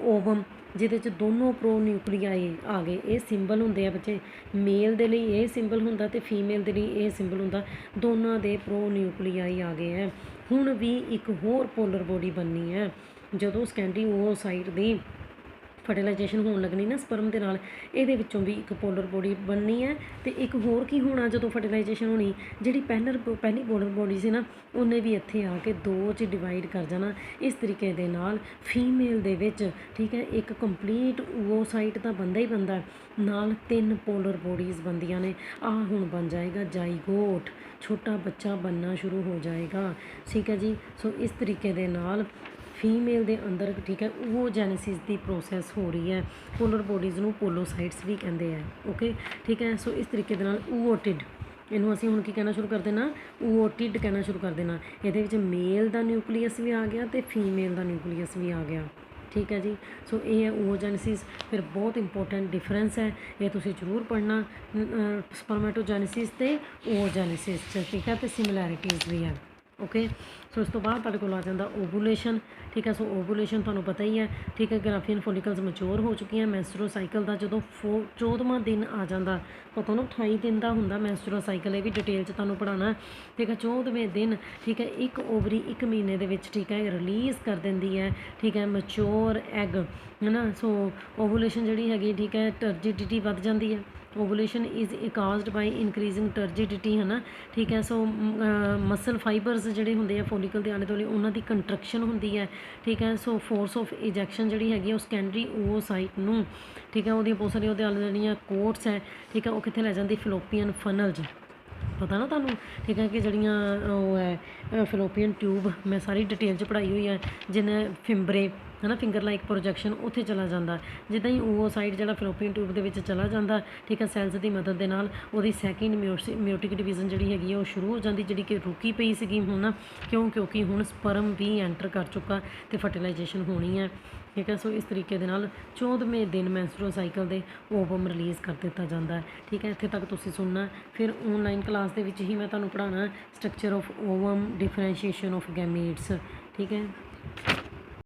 ਓਵਮ, ਜਿਹਦੇ 'ਚ ਦੋਨੋਂ ਪ੍ਰੋ ਨਿਊਕਲੀਆਈ ਆ ਗਏ। ਇਹ ਸਿੰਬਲ ਹੁੰਦੇ ਆ ਬੱਚੇ, ਮੇਲ ਦੇ ਲਈ ਇਹ ਸਿੰਬਲ ਹੁੰਦਾ ਤੇ ਫੀਮੇਲ ਦੇ ਲਈ ਇਹ ਸਿੰਬਲ ਹੁੰਦਾ, ਦੋਨਾਂ ਦੇ ਪ੍ਰੋ ਨਿਊਕਲੀਆਈ ਆ ਗਏ ਹੈ। ਹੁਣ ਵੀ ਇੱਕ ਹੋਰ ਪੋਲਰ ਬੋਡੀ ਬਣਨੀ ਹੈ, ਜਦੋਂ ਸੈਕੰਡਰੀ ਓਸਾਈਟ ਦੀ ਫਰਟੀਲਾਈਜੇਸ਼ਨ ਹੋਣ ਲੱਗਣੀ ਨਾ ਸਪਰਮ ਦੇ ਨਾਲ, ਇਹਦੇ ਵਿੱਚੋਂ ਵੀ ਇੱਕ ਪੋਲਰ ਬੋਡੀ ਬਣਨੀ ਹੈ। ਤੇ ਇੱਕ ਹੋਰ ਕੀ ਹੋਣਾ, ਜਦੋਂ ਫਰਟੀਲਾਈਜੇਸ਼ਨ ਹੋਣੀ, ਜਿਹੜੀ ਪਹਿਲੀ ਪੋਲਰ ਬੋਡੀ ਸੀ ਨਾ, ਉਹਨੇ ਵੀ ਇੱਥੇ ਆ ਕੇ 2 'ਚ ਡਿਵਾਈਡ ਕਰ ਜਾਣਾ। ਇਸ ਤਰੀਕੇ ਦੇ ਨਾਲ ਫੀਮੇਲ ਦੇ ਵਿੱਚ, ਠੀਕ ਹੈ, ਇੱਕ ਕੰਪਲੀਟ ਓਸਾਈਟ ਤਾਂ ਬਣਦਾ ਹੀ ਬਣਦਾ, ਨਾਲ 3 ਪੋਲਰ ਬੋਡੀਜ਼ ਬਣਦੀਆਂ ਨੇ। ਆਹ ਹੁਣ ਬਣ ਜਾਏਗਾ ਜਾਈਗੋਟ, ਛੋਟਾ ਬੱਚਾ ਬਣਨਾ ਸ਼ੁਰੂ ਹੋ ਜਾਏਗਾ। ਠੀਕ ਹੈ ਜੀ, ਸੋ ਇਸ ਤਰੀਕੇ ਦੇ ਨਾਲ ਫੀਮੇਲ ਦੇ ਅੰਦਰ, ਠੀਕ ਹੈ, ਓਵੋਜੈਨੇਸਿਸ ਦੀ ਪ੍ਰੋਸੈਸ ਹੋ ਰਹੀ ਹੈ। ਪੋਲਰ ਬੋਡੀਜ਼ ਨੂੰ ਪੋਲੋਸਾਈਟਸ ਵੀ ਕਹਿੰਦੇ ਆ। ਓਕੇ, ਠੀਕ ਹੈ, ਸੋ ਇਸ ਤਰੀਕੇ ਦੇ ਨਾਲ ਓਵੋਟਿਡ, ਇਹਨੂੰ ਅਸੀਂ ਹੁਣ ਕੀ ਕਹਿਣਾ ਸ਼ੁਰੂ ਕਰ ਦੇਣਾ, ਓਵੋਟਿਡ ਕਹਿਣਾ ਸ਼ੁਰੂ ਕਰ ਦੇਣਾ। ਇਹਦੇ ਵਿੱਚ ਮੇਲ ਦਾ ਨਿਊਕਲੀਅਸ ਵੀ ਆ ਗਿਆ ਤੇ ਫੀਮੇਲ ਦਾ ਨਿਊਕਲੀਅਸ ਵੀ ਆ ਗਿਆ। ਠੀਕ ਹੈ ਜੀ, ਸੋ ਇਹ ਹੈ ਓਵੋਜੈਨੇਸਿਸ। ਫਿਰ ਬਹੁਤ ਇੰਪੋਰਟੈਂਟ ਡਿਫਰੈਂਸ ਹੈ, ਇਹ ਤੁਸੀਂ ਜ਼ਰੂਰ ਪੜ੍ਹਨਾ, ਸਪਰਮੈਟੋਜੈਨੇਸਿਸ ਤੇ ਓਵੋਜੈਨੇਸਿਸ 'ਚ। ਠੀਕ ਹੈ, ਤੇ ਸਿਮਿਲੈਰਿਟੀਜ਼ ਵੀ ਹੈ। ਓਕੇ, ਸੋ ਇਸ ਤੋਂ ਬਾਅਦ ਤੁਹਾਡੇ ਕੋਲ ਆ ਜਾਂਦਾ ਓਵੂਲੇਸ਼ਨ। ਠੀਕ ਹੈ, ਸੋ ਓਵੂਲੇਸ਼ਨ ਤੁਹਾਨੂੰ ਪਤਾ ਹੀ ਹੈ। ਠੀਕ ਹੈ, ਗ੍ਰਾਫੀਅਨ ਫੋਲੀਕਲਸ ਮੈਚੋਰ ਹੋ ਚੁੱਕੀਆਂ। ਮੈਂਸਟਰੁਅਲ ਸਾਈਕਲ ਦਾ ਜਦੋਂ 14ਵਾਂ ਦਿਨ ਆ ਜਾਂਦਾ, ਪਤਾ ਨਾ 28 ਦਿਨ ਦਾ ਹੁੰਦਾ ਮੈਂਸਟਰੁਅਲ ਸਾਈਕਲ, ਇਹ ਵੀ ਡਿਟੇਲ 'ਚ ਤੁਹਾਨੂੰ ਪੜ੍ਹਾਉਣਾ। ਠੀਕ ਹੈ, 14ਵੇਂ ਦਿਨ, ਠੀਕ ਹੈ, ਇੱਕ ਓਵਰੀ 1 ਮਹੀਨੇ ਦੇ ਵਿੱਚ, ਠੀਕ ਹੈ, ਰਿਲੀਜ਼ ਕਰ ਦਿੰਦੀ ਹੈ। ਠੀਕ ਹੈ, ਮੈਚੋਰ ਐਗ, ਹੈ ਨਾ। ਸੋ ਓਵੂਲੇਸ਼ਨ ਜਿਹੜੀ ਹੈਗੀ, ਠੀਕ ਹੈ, ਟਰਜਿਡਿਟੀ ਵੱਧ ਜਾਂਦੀ ਹੈ। ਓਵੂਲੇਸ਼ਨ ਇਜ਼ ਕਾਜ਼ਡ ਬਾਈ ਇਨਕਰੀਜ਼ਿੰਗ ਟਰਜਿਡਿਟੀ ਹੈ ਨਾ, ਠੀਕ ਹੈ। ਸੋ ਮਸਲ ਫਾਈਬਰਸ ਜਿਹੜੇ ਹੁੰਦੇ ਆ ਫੋਲੀਕਲ ਦੇ ਆਲੇ ਦੁਆਲੇ ਉਹਨਾਂ ਦੀ ਕੰਟਰੈਕਸ਼ਨ ਹੁੰਦੀ ਹੈ, ਠੀਕ ਹੈ। ਸੋ ਫੋਰਸ ਆਫ ਇਜੈਕਸ਼ਨ ਜਿਹੜੀ ਹੈਗੀ ਉਹ ਸੈਕੰਡਰੀ ਓਵੋਸਾਈਟ ਨੂੰ, ਠੀਕ ਹੈ, ਉਹਦੀਆਂ ਬਹੁਤ ਸਾਰੀਆਂ ਉਹਦੇ ਆਲੇ ਜਿਹੜੀਆਂ ਕੋਟਸ ਹੈ, ਠੀਕ ਹੈ, ਉਹ ਕਿੱਥੇ ਲੈ ਜਾਂਦੀ ਫਲੋਪੀਅਨ ਫਨਲ 'ਚ, ਪਤਾ ਨਾ ਤੁਹਾਨੂੰ, ਠੀਕ ਹੈ, ਕਿ ਜਿਹੜੀਆਂ ਉਹ ਹੈ ਫਲੋਪੀਅਨ ਟਿਊਬ ਮੈਂ ਸਾਰੀ ਡਿਟੇਲ 'ਚ ਪੜ੍ਹਾਈ ਹੋਈ ਹੈ, ਜਿਹਨੇ ਫਿੰਬਰੇ ਹੈ ਨਾ, ਫਿੰਗਰ ਲਾਈਕ ਪ੍ਰੋਜੈਕਸ਼ਨ ਉੱਥੇ ਚਲਾ ਜਾਂਦਾ। ਜਿੱਦਾਂ ਹੀ ਓਵੋਸਾਈਟ ਜਿਹੜਾ ਫਲੋਪੀਅਨ ਟਿਊਬ ਦੇ ਵਿੱਚ ਚਲਾ ਜਾਂਦਾ, ਠੀਕ ਹੈ, ਸੈਲਸ ਦੀ ਮਦਦ ਦੇ ਨਾਲ ਉਹਦੀ ਸੈਕਿੰਡ ਮਿਓਟਿਕ ਡਿਵੀਜ਼ਨ ਜਿਹੜੀ ਹੈਗੀ ਹੈ ਉਹ ਸ਼ੁਰੂ ਹੋ ਜਾਂਦੀ, ਜਿਹੜੀ ਕਿ ਰੁਕੀ ਪਈ ਸੀਗੀ ਹੁਣ, ਕਿਉਂਕਿ ਹੁਣ ਸਪਰਮ ਵੀ ਐਂਟਰ ਕਰ ਚੁੱਕਾ ਅਤੇ ਫਰਟੀਲਾਈਜੇਸ਼ਨ ਹੋਣੀ ਹੈ, ਠੀਕ ਹੈ। ਸੋ ਇਸ ਤਰੀਕੇ ਦੇ ਨਾਲ 14ਵੇਂ ਦਿਨ ਮੈਂਸਟਰੁਅਲ ਸਾਈਕਲ ਦੇ ਓਵਮ ਰਿਲੀਜ਼ ਕਰ ਦਿੱਤਾ ਜਾਂਦਾ ਹੈ, ਠੀਕ ਹੈ। ਇੱਥੇ ਤੱਕ ਤੁਸੀਂ ਸੁਣਨਾ, ਫਿਰ ਔਨਲਾਈਨ ਕਲਾਸ ਦੇ ਵਿੱਚ ਹੀ ਮੈਂ ਤੁਹਾਨੂੰ ਪੜ੍ਹਾਉਣਾ ਸਟਰਕਚਰ ਆਫ ਓਵਮ, ਡਿਫਰੈਂਸ਼ੀਏਸ਼ਨ ਆਫ ਗੈਮੀਟਸ, ਠੀਕ ਹੈ।